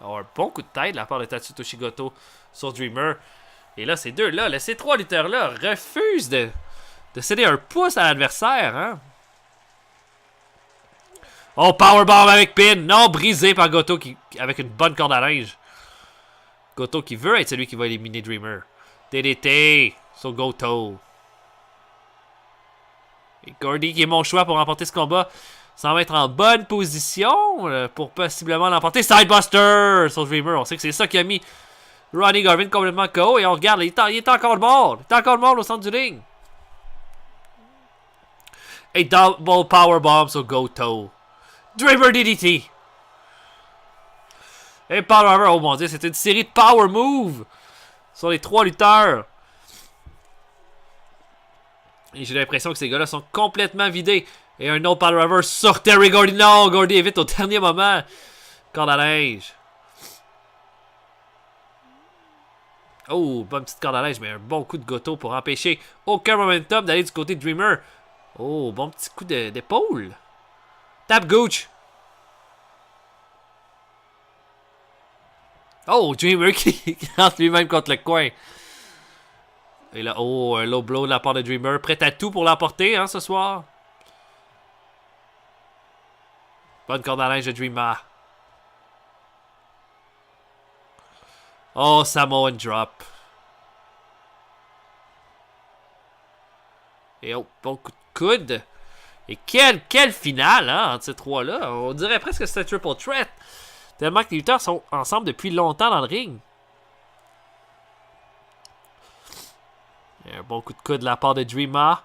Oh, un bon coup de tête de la part de Tatsutoshi Goto sur Dreamer. Et là, ces deux-là, ces 3 lutteurs-là refusent de céder un pouce à l'adversaire. Hein? Oh, powerbomb avec pin. Non, brisé par Goto avec une bonne corde à linge. Goto qui veut être celui qui va éliminer Dreamer. DDT sur Goto. Et Gordy qui est mon choix pour remporter ce combat. Semble être en bonne position pour possiblement l'emporter. Sidebuster sur Dreamer. On sait que c'est ça qui a mis Ronnie Garvin complètement KO. Et on regarde, il est encore mort. Il est encore mort au centre du ring. Et double powerbomb sur Goto. Dreamer DDT. Et power, oh mon dieu, c'est une série de power moves sur les 3 lutteurs. Et j'ai l'impression que ces gars-là sont complètement vidés. Et un autre power driver sur Terry Gordy. Non, Gordy évite au dernier moment. Corde à linge. Oh, bonne petite corde à linge, mais un bon coup de Goto pour empêcher aucun momentum d'aller du côté de Dreamer. Oh, bon petit coup d'épaule. Tap Gooch. Oh, Dreamer qui rentre lui-même contre le coin. Et là, oh, un low blow de la part de Dreamer. Prêt à tout pour l'emporter, hein, ce soir. Bonne corde à linge de Dreamer. Oh, Samoan drop. Et oh, bon coup de coude. Et quelle finale, hein, entre ces 3-là. On dirait presque que c'est un triple threat. Tellement que les lutteurs sont ensemble depuis longtemps dans le ring. Et un bon coup de coude de la part de Dreamer.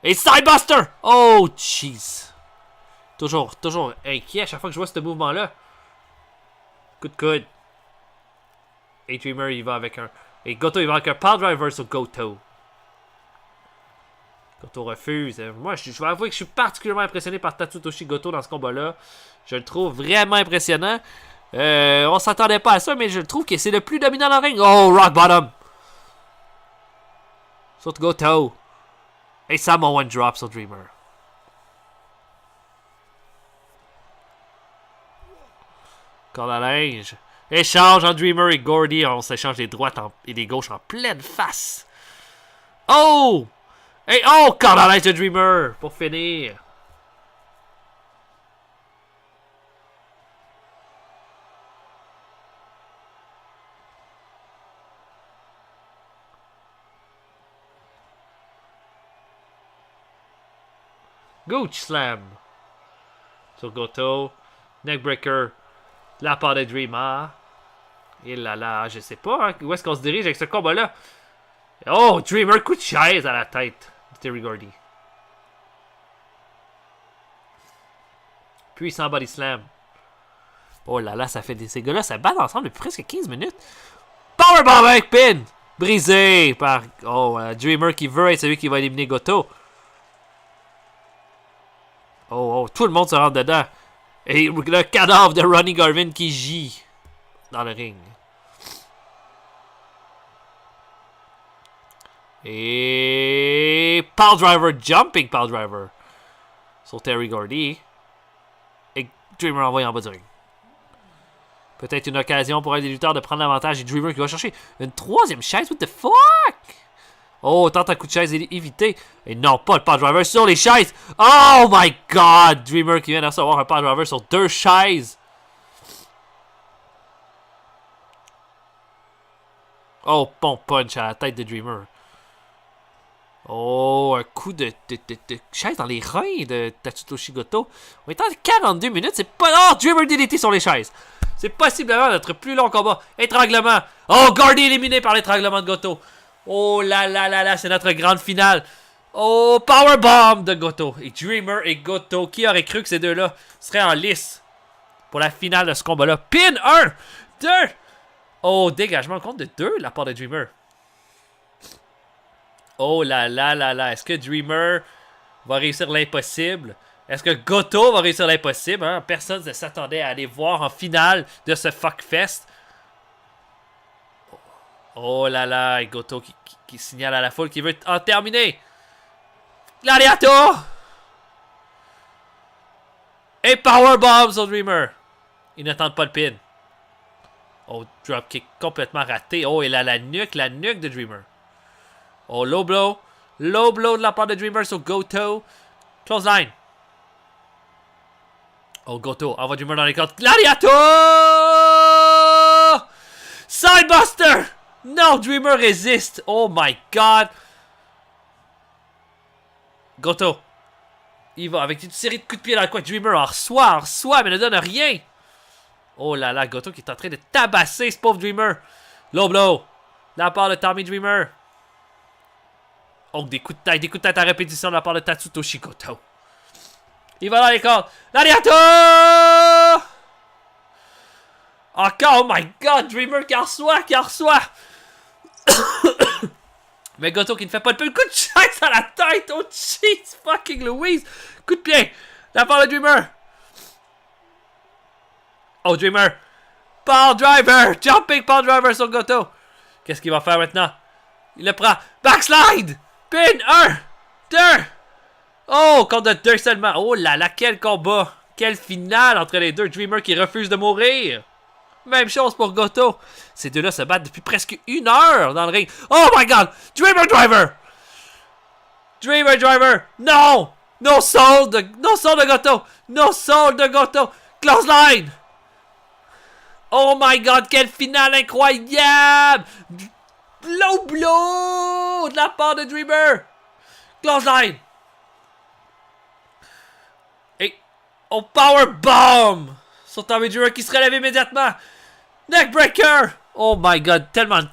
Et Sidebuster! Oh, jeez. Toujours inquiet à chaque fois que je vois ce mouvement-là. Coup de coude. Et Dreamer, il va avec un... Et Goto, il va avec un power driver sur Goto. Goto refuse. Moi, je vais avouer que je suis particulièrement impressionné par Tatsutoshi Goto dans ce combat-là. Je le trouve vraiment impressionnant. On s'attendait pas à ça, mais je trouve que c'est le plus dominant dans le ring. Oh, rock bottom. Sur Goto. Et Samoan drop sur Dreamer. Corde à linge. Échange entre Dreamer et Gordy. On s'échange des droites et des gauches en pleine face. Oh! Et oh! Corde à linge de Dreamer pour finir. Gooch Slam. Sur Goto. Neckbreaker. La part de Dreamer. Et là là, je sais pas hein, où est-ce qu'on se dirige avec ce combat-là. Oh, Dreamer, coup de chaise à la tête de Terry Gordy. Puissant body slam. Oh là là, ça fait des... Ces gars-là, ça bat ensemble depuis presque 15 minutes. Powerbomb avec pin! Brisé par... Oh, Dreamer qui veut être celui qui va éliminer Goto. Oh, tout le monde se rentre dedans. Et le cadavre de Ronnie Garvin qui gît dans le ring. Et... Pile Driver, jumping Pile Driver. Sur Terry Gordy. Et Dreamer envoyé en bas du ring. Peut-être une occasion pour un des lutteurs de prendre l'avantage. Et Dreamer qui va chercher une troisième chaise. What the fuck? Oh, tente un coup de chaise évité. Et non, pas le Pile Driver sur les chaises. Oh my god! Dreamer qui vient de recevoir un Pile Driver sur 2 chaises. Oh, bon punch à la tête de Dreamer. Oh, un coup de chaise dans les reins de Tatsutoshi Goto. On est en 42 minutes, c'est pas... Oh, Dreamer DDT sur les chaises. C'est possiblement notre plus long combat. Étranglement. Oh, Gordy éliminé par l'étranglement de Goto. Oh là là là là, c'est notre grande finale. Oh, Powerbomb de Goto. Et Dreamer et Goto, qui aurait cru que ces deux-là seraient en lice pour la finale de ce combat-là. Pin 1, 2. Oh, dégagement compte de 2 de la part de Dreamer. Oh là là là là. Est-ce que Dreamer va réussir l'impossible? Est-ce que Goto va réussir l'impossible? Hein? Personne ne s'attendait à aller voir en finale de ce fuckfest. Oh là là. Et Goto qui signale à la foule qu'il veut en terminer. Gladiator! Et Powerbomb sur Dreamer. Il ne tente pas le pin. Oh, dropkick complètement raté. Oh, il a la nuque de Dreamer. Oh, low blow. Low blow de la part de Dreamer sur Goto. Close line. Oh, Goto envoie Dreamer dans les cordes. Gladiator! Sidebuster! Non, Dreamer résiste. Oh my god. Goto. Il va avec une série de coups de pied dans le coin. Dreamer en reçoit, mais ne donne rien. Oh là là, Goto qui est en train de tabasser ce pauvre Dreamer. Low blow. De la part de Tommy Dreamer. Oh, des coups de tête à répétition de la part de Tatsutoshi Goto. Il va dans les cordes. Gladiator! Encore, oh my god, Dreamer qui en reçoit. Mais Goto qui ne fait pas de peu. Coup de chaise à la tête. Oh, jeez, fucking Louise. Coup de pied. La part de Dreamer. Oh, Dreamer. Pile Driver. Jumping Pile Driver sur Goto. Qu'est-ce qu'il va faire maintenant? Il le prend. Backslide. Pin 1, 2. Oh, compte de 2 seulement. Oh là là, quel combat. Quelle finale entre les deux. Dreamer qui refuse de mourir. Même chose pour Goto. Ces deux-là se battent depuis presque 1 heure dans le ring. Oh my god. Dreamer Driver. Dreamer Driver. Non. No soul de Goto. No soul de Goto. Close line. Oh my god, quelle finale incroyable. Low blow de la part de Dreamer. Close line. Et oh, power bomb sur Tommy Dreamer qui se relève immédiatement. Neckbreaker. Oh my god, tellement de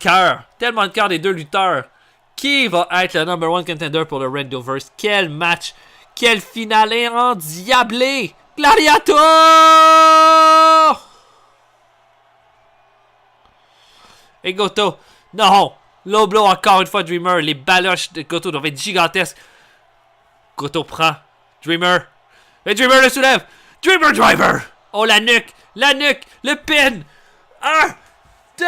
cœur des deux lutteurs. Qui va être le number 1 contender pour le Randoverse? Quel match, quelle finale endiablée. Gladiator. Et Goto. Non! Low blow encore une fois Dreamer. Les baloches de Goto doivent être gigantesques. Goto prend Dreamer. Et Dreamer le soulève. Dreamer Driver! Oh, la nuque, le pin. 1, 2,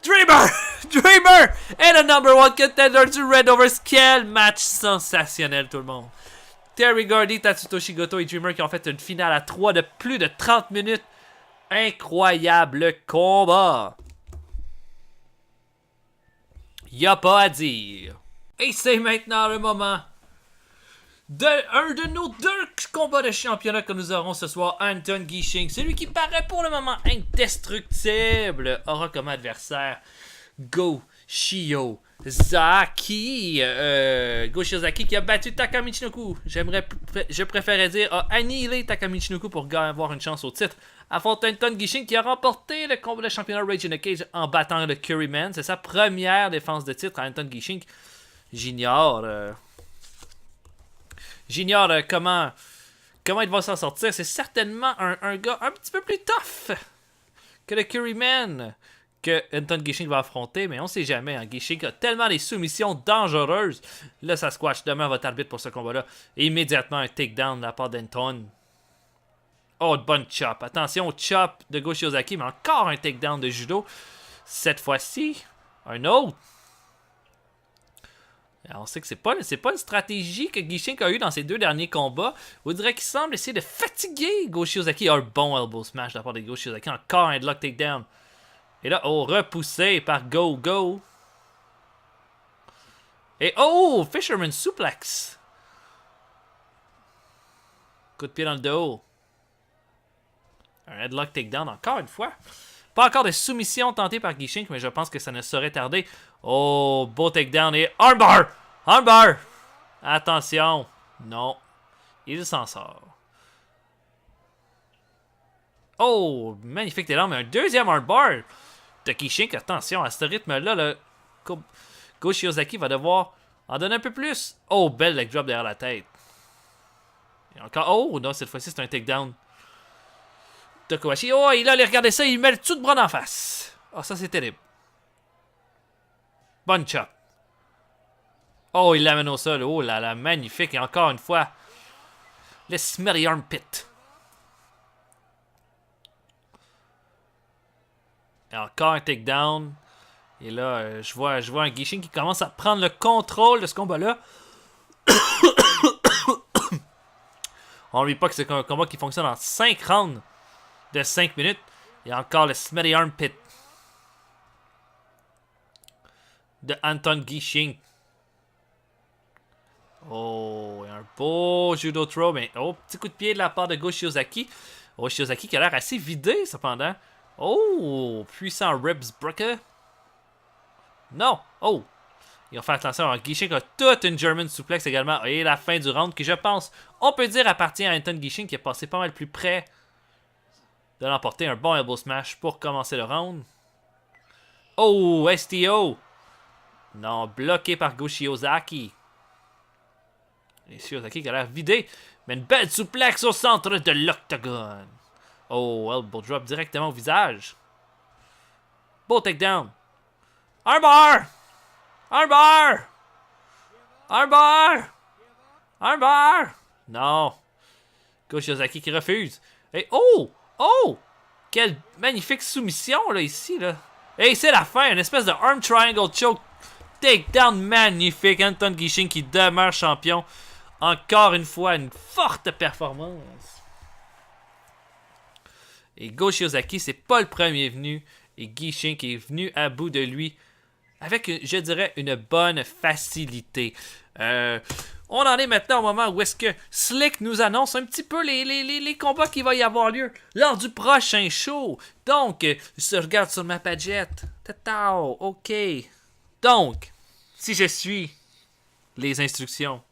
Dreamer! Dreamer! Et le number 1 contender du Randoverse. Quel match sensationnel, tout le monde. Terry Gordy, Tatsutoshi Goto et Dreamer qui ont fait une finale à 3 de plus de 30 minutes. Incroyable combat. Y'a pas à dire. Et c'est maintenant le moment un de nos 2 combats de championnat que nous aurons ce soir. Anton Geeshing, celui qui paraît pour le moment indestructible, aura comme adversaire Go Shio Zaki, Go Shiozaki qui a battu Taka Michinoku. Je préférais dire a annihilé Taka Michinoku pour avoir une chance au titre. Affronte Anton Gishin qui a remporté le combat de championnat Rage in the Cage en battant le Curryman. C'est sa première défense de titre à Anton Gishin. J'ignore comment il va s'en sortir. C'est certainement un gars un petit peu plus tough que le Curryman que Anton Gishin va affronter, mais on sait jamais. Hein. Gishin a tellement des soumissions dangereuses. Là, ça squash. Demain, votre arbitre pour ce combat-là. Et immédiatement, un takedown de la part d'Anton. Oh, bonne chop. Attention au chop de Go Shiozaki, mais encore un takedown de judo. Cette fois-ci, un autre. Alors, on sait que c'est pas une stratégie que Gishin a eu dans ses 2 derniers combats. On dirait qu'il semble essayer de fatiguer Go Shiozaki. Un bon elbow smash de la part de Go Shiozaki. Encore un headlock takedown. Et là, repoussé par Go. Et Fisherman suplex. Coup de pied dans le dos. Un headlock takedown encore une fois. Pas encore de soumission tentée par Gishin, mais je pense que ça ne saurait tarder. Oh, beau takedown et armbar! Armbar! Attention. Non. Il s'en sort. Oh, magnifique takedown, mais un deuxième armbar de Gishin. Attention, à ce rythme-là, Go Shiozaki va devoir en donner un peu plus. Oh, belle leg drop derrière la tête. Et encore. Oh, non, cette fois-ci, c'est un takedown. Tokuhashi. Oh, il allait regarder ça, il met le tout de bras en face. Oh, ça, c'est terrible. Bonne chop. Oh, il l'amène au sol. Oh là là, magnifique. Et encore une fois, le smelly armpit. Et encore un takedown. Et là, je vois un Gishin qui commence à prendre le contrôle de ce combat-là. On n'oublie pas que c'est un combat qui fonctionne en 5 rounds de 5 minutes. Et encore le smelly armpit de Anton Gishin. Oh, un beau judo throw. Mais petit coup de pied de la part de Go Shiozaki. Oh, Shiozaki qui a l'air assez vidé cependant. Oh, puissant ribs breaker. Non. Oh. Il va faire attention. Gishin a toute une German suplex également. Et la fin du round qui, je pense, on peut dire appartient à Anton Gishin qui est passé pas mal plus près de l'emporter. Un bon elbow smash pour commencer le round. Oh, STO. Non, bloqué par Go Shiozaki. Et Shiozaki qui a l'air vidé. Mais une belle suplex au centre de l'octogone. Oh, elbow drop directement au visage. Beau takedown. Armbar! Armbar! Armbar! Armbar! Non. Go Shiozaki qui refuse. Et oh! Quelle magnifique soumission là ici là. Et c'est la fin, une espèce de arm triangle choke. Takedown magnifique. Anton Gishin qui demeure champion. Encore une fois, une forte performance. Et Go Shiozaki, c'est pas le premier venu. Et Gishin qui est venu à bout de lui avec, je dirais, une bonne facilité. On en est maintenant au moment où est-ce que Slick nous annonce un petit peu les combats qui vont y avoir lieu lors du prochain show. Donc, je regarde sur ma pagette. Tatao, ok. Donc, si je suis les instructions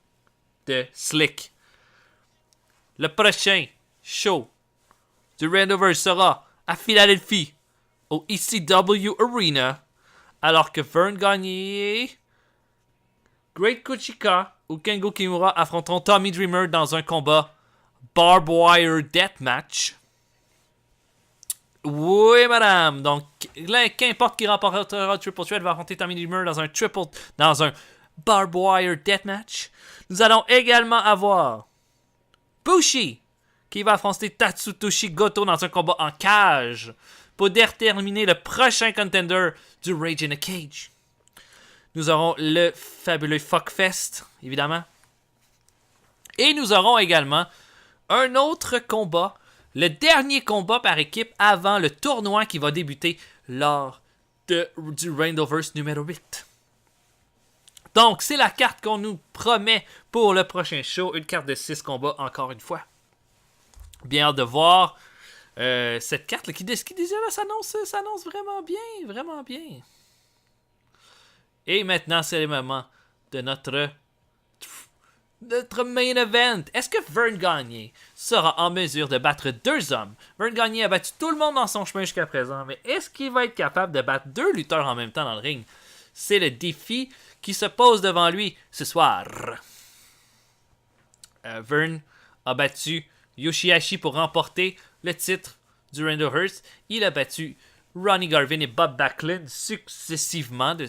de Slick, le prochain show du Randoverse sera à Philadelphie, au ECW Arena, alors que Vern Gagne, Great Kuchika ou Kengo Kimura affronteront Tommy Dreamer dans un combat Barbed Wire Deathmatch. Oui, madame. Donc, là, qu'importe qui remportera Triple Threat va affronter Tommy Dreamer dans un Barbed Wire Deathmatch. Nous allons également avoir Bushi qui va affronter Tatsutoshi Goto dans un combat en cage pour déterminer le prochain contender du Rage in a Cage. Nous aurons le fabuleux Fuckfest, évidemment. Et nous aurons également un autre combat, le dernier combat par équipe avant le tournoi qui va débuter lors du Randoverse numéro 8. Donc, c'est la carte qu'on nous promet pour le prochain show. Une carte de 6 combats, encore une fois. Bien hâte de voir cette carte là, qui déjà là, s'annonce vraiment bien. Vraiment bien. Et maintenant, c'est le moment de notre main event. Est-ce que Vern Gagné sera en mesure de battre deux hommes? Vern Gagné a battu tout le monde dans son chemin jusqu'à présent, mais est-ce qu'il va être capable de battre deux lutteurs en même temps dans le ring? C'est le défi qui se pose devant lui ce soir. Vern a battu Yoshihashi pour remporter le titre du Randallhurst. Il a battu Ronnie Garvin et Bob Backlund successivement de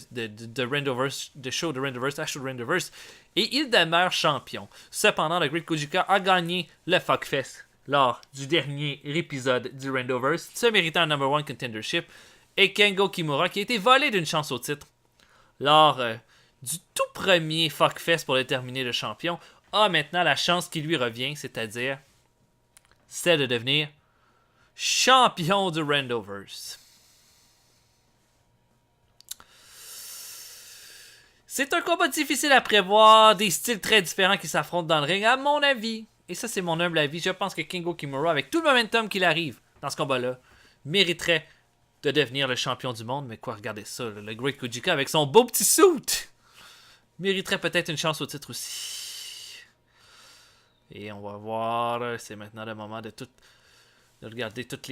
show de Randallhurst à show de Randallhurst. Et il demeure champion. Cependant, le Great Kojika a gagné le Fuckfest lors du dernier épisode du Randallhurst, se méritant un number one contendership. Et Kengo Kimura, qui a été volé d'une chance au titre lors du tout premier Fuckfest pour déterminer le champion, a maintenant la chance qui lui revient, c'est-à-dire celle de devenir champion du Randallhurst. C'est un combat difficile à prévoir, des styles très différents qui s'affrontent dans le ring, à mon avis. Et ça, c'est mon humble avis. Je pense que Kengo Kimura, avec tout le momentum qu'il arrive dans ce combat-là, mériterait de devenir le champion du monde. Mais quoi, regardez ça, le Great Kojika avec son beau petit suit mériterait peut-être une chance au titre aussi. Et on va voir, c'est maintenant le moment de regarder tous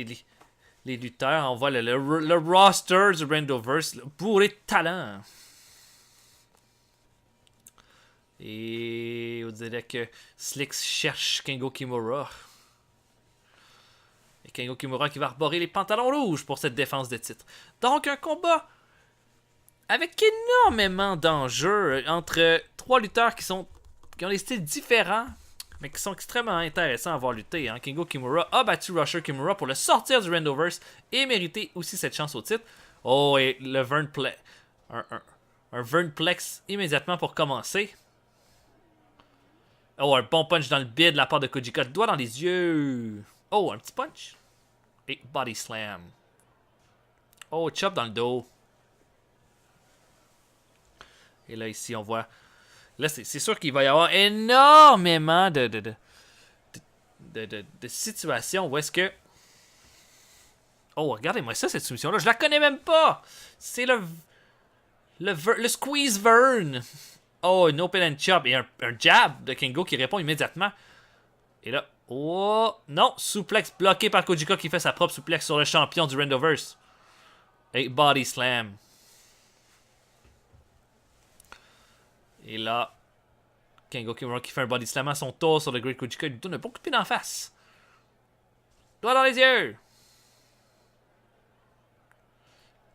les lutteurs. On voit le roster du Randallhurst, bourré de talent. Et on dirait que Slicks cherche Kengo Kimura. Et Kengo Kimura qui va arborer les pantalons rouges pour cette défense de titre. Donc un combat avec énormément d'enjeux entre trois lutteurs qui ont des styles différents, mais qui sont extrêmement intéressants à voir lutter. Hein. Kengo Kimura a battu Rusher Kimura pour le sortir du Randallhurst et mériter aussi cette chance au titre. Oh, et le Vernplex. Un Vernplex immédiatement pour commencer. Oh, un bon punch dans le bide de la part de Kojika. Doigt dans les yeux. Oh, un petit punch. Et body slam. Oh, chop dans le dos. Et là, ici, on voit... Là, c'est sûr qu'il va y avoir énormément de situations où est-ce que... Oh, regardez-moi ça, cette soumission-là. Je la connais même pas. C'est le Squeeze Vern. Oh, une open and chop et un jab de Kengo qui répond immédiatement. Et là, oh, non, suplex bloqué par Kojika qui fait sa propre suplex sur le champion du Randallhurst. Et body slam. Et là, Kengo Kimura qui fait un body slam à son tour sur le Great Kojika. Il lui donne un bon coup de pied d'en face. Doigt dans les yeux.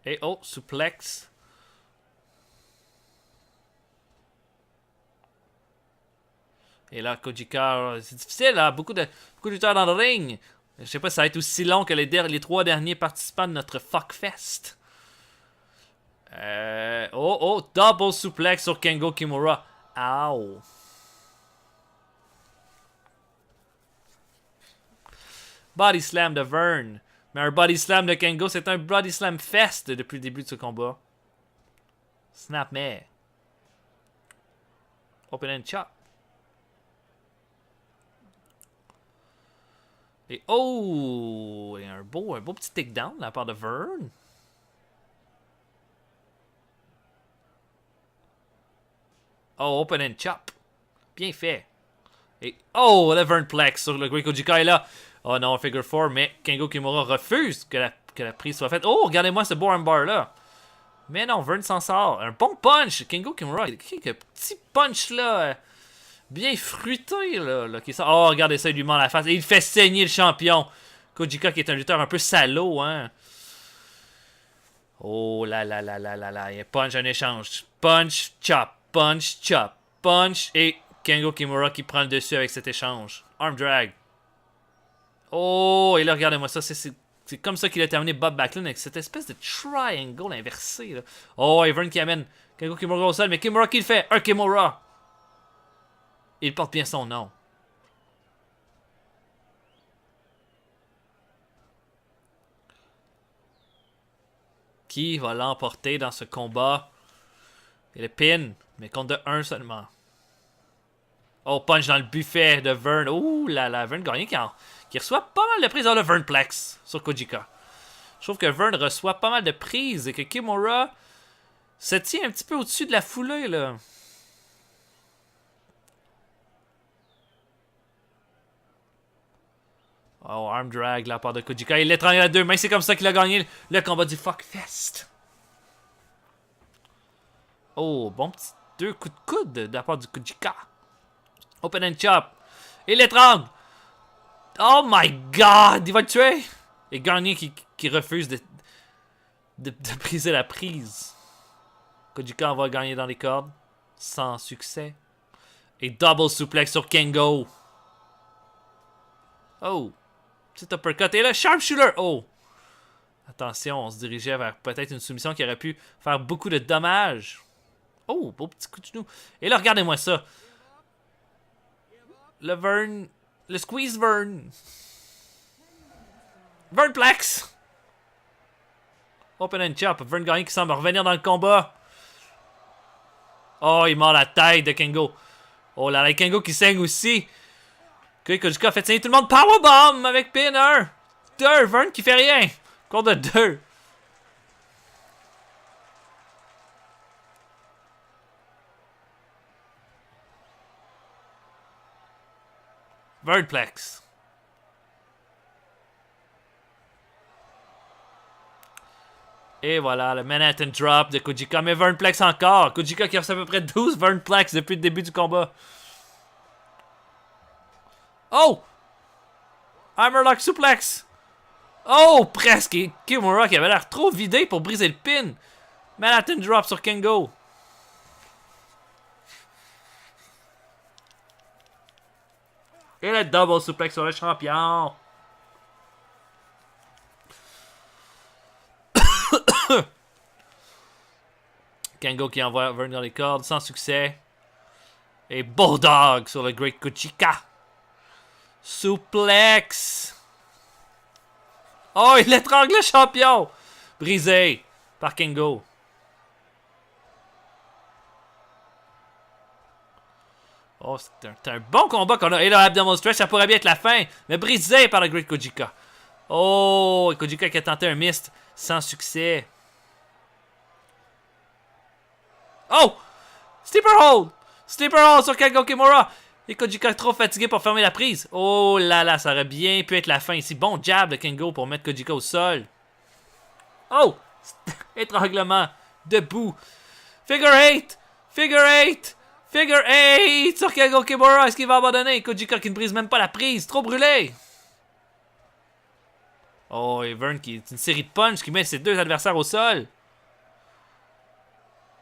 Et oh, suplex. Et là, Kojika, c'est difficile, là. Beaucoup de lutteurs dans le ring. Je sais pas si ça va être aussi long que les trois derniers participants de notre Fuckfest. Double suplex sur Kengo Kimura. Ow. Body slam de Vern. Mais un body slam de Kengo, c'est un body slam fest depuis le début de ce combat. Snap me. Open and chop. Et oh! Et un beau petit takedown de la part de Vern. Oh, open and chop. Bien fait. Et oh, le Vernplex sur le Great Kojika est là. Oh non, figure 4, mais Kengo Kimura refuse que la prise soit faite. Oh, regardez-moi ce beau armbar là. Mais non, Vern s'en sort. Un bon punch. Kengo Kimura, quelques petits punch là. Bien fruité, là qui sort. Oh, regardez ça, il lui ment la face. Et il fait saigner le champion. Kojika, qui est un lutteur un peu salaud, hein. Oh là là là là là là. Il y a punch, un échange. Punch, chop, punch, chop, punch. Et Kengo Kimura qui prend le dessus avec cet échange. Arm drag. Oh, et là, regardez-moi ça. C'est comme ça qu'il a terminé Bob Backlund avec cette espèce de triangle inversé, là. Oh, Vern qui amène Kengo Kimura au sol. Mais Kimura qui le fait. Un Kimura. Il porte bien son nom. Qui va l'emporter dans ce combat? Et le pin, mais compte de 1 seulement. Oh, punch dans le buffet de Vern. Ouh là là, Vern Gagné qui reçoit pas mal de prises dans le Vernplex sur Kojika. Je trouve que Vern reçoit pas mal de prises et que Kimura se tient un petit peu au-dessus de la foulée, là. Oh, arm drag de la part de Kojika. Il l'étrangle à deux mains. C'est comme ça qu'il a gagné le combat du Fuckfest. Oh, bon petit 2 coups de coude de la part du Kojika. Open and chop. Il l'étrangle. Oh my god. Il va le tuer. Et Garnier qui refuse de briser la prise. Kojika va gagner dans les cordes. Sans succès. Et double suplex sur Kengo. Oh. Petit uppercut. Et le sharpshooter. Oh. Attention, on se dirigeait vers peut-être une soumission qui aurait pu faire beaucoup de dommages. Oh, beau petit coup de genou. Et là, regardez-moi ça. Le Vern. Le squeeze Vern. Vernplex. Open and chop. Vern Gagné qui semble revenir dans le combat. Oh, il mord la tête de Kengo. Oh là là, Kengo qui saigne aussi. Ok, Kojika a fait saigner tout le monde. Powerbomb avec pin 1. 2. Vern qui fait rien. Compte de 2. Vernplex. Et voilà, le Manhattan Drop de Kojika. Mais Vernplex encore. Kojika qui a reçu à peu près 12 Vernplex depuis le début du combat. Oh! Hammerlock Suplex. Oh, presque. Et Kimura qui avait l'air trop vidé pour briser le pin. Manhattan Drop sur Kengo. Et le double suplex sur le champion. Kengo qui envoie Vern dans les cordes sans succès. Et Bulldog sur le Great Kojika. Suplex. Oh, il étrangle le champion. Brisé par Kengo. Oh, c'est un bon combat qu'on a. Et là, Abdominal Stretch, ça pourrait bien être la fin. Mais brisé par le Great Kojika. Oh, Kojika qui a tenté un mist sans succès. Oh! Sleeper Hold! Sleeper Hold sur Kengo Kimura. Et Kojika est trop fatigué pour fermer la prise. Oh là là, ça aurait bien pu être la fin ici. Bon jab de Kengo pour mettre Kojika au sol. Oh! Étranglement. Debout. Figure 8! Figure 8! Figure 8 sur Kengo Kimura. Est-ce qu'il va abandonner? Kojika qui ne brise même pas la prise. Trop brûlé. Oh, et Vern qui est une série de punch qui met ses deux adversaires au sol.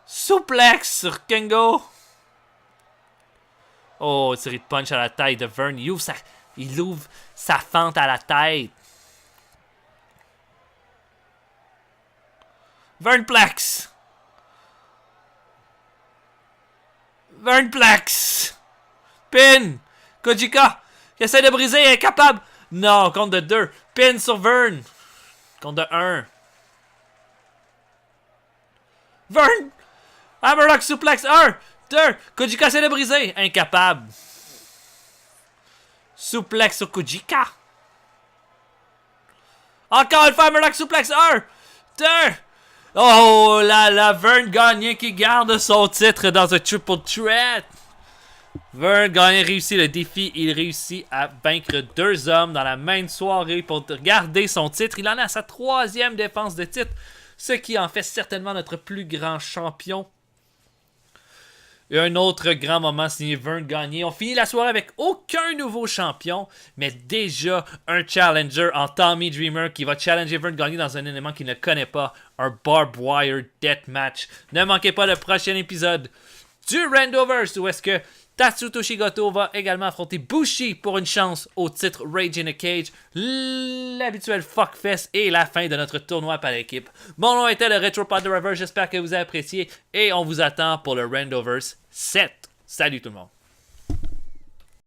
Suplex sur Kengo. Oh, une série de punch à la tête de Vern. Il ouvre sa fente à la tête. Vernplex. Vernplex. Pin. Kojika qui essaie de briser, incapable. Non, compte de 2. Pin sur Vern. Compte de 1. Vern. Hammerlock suplex 1. 2. Kojika essaie de briser. Incapable. Suplex sur Kojika. Encore une fois, Hammerlock suplex 1. 2. Oh là là, Vern Gagné qui garde son titre dans un triple threat. Vern Gagné réussit le défi. Il réussit à vaincre 2 hommes dans la même soirée pour garder son titre. Il en est à sa 3e défense de titre, ce qui en fait certainement notre plus grand champion. Et un autre grand moment signé Vern Gagné. On finit la soirée avec aucun nouveau champion, mais déjà un challenger en Tommy Dreamer qui va challenger Vern Gagné dans un élément qu'il ne connaît pas, un Barbed Wire Deathmatch. Ne manquez pas le prochain épisode du Randoverse où est-ce que Tatsutoshi Goto va également affronter Bushi pour une chance au titre Rage in a Cage, l'habituel fuckfest et la fin de notre tournoi par l'équipe. Mon nom était le Retropod Driver, j'espère que vous avez apprécié et on vous attend pour le Randoverse 7. Salut tout le monde!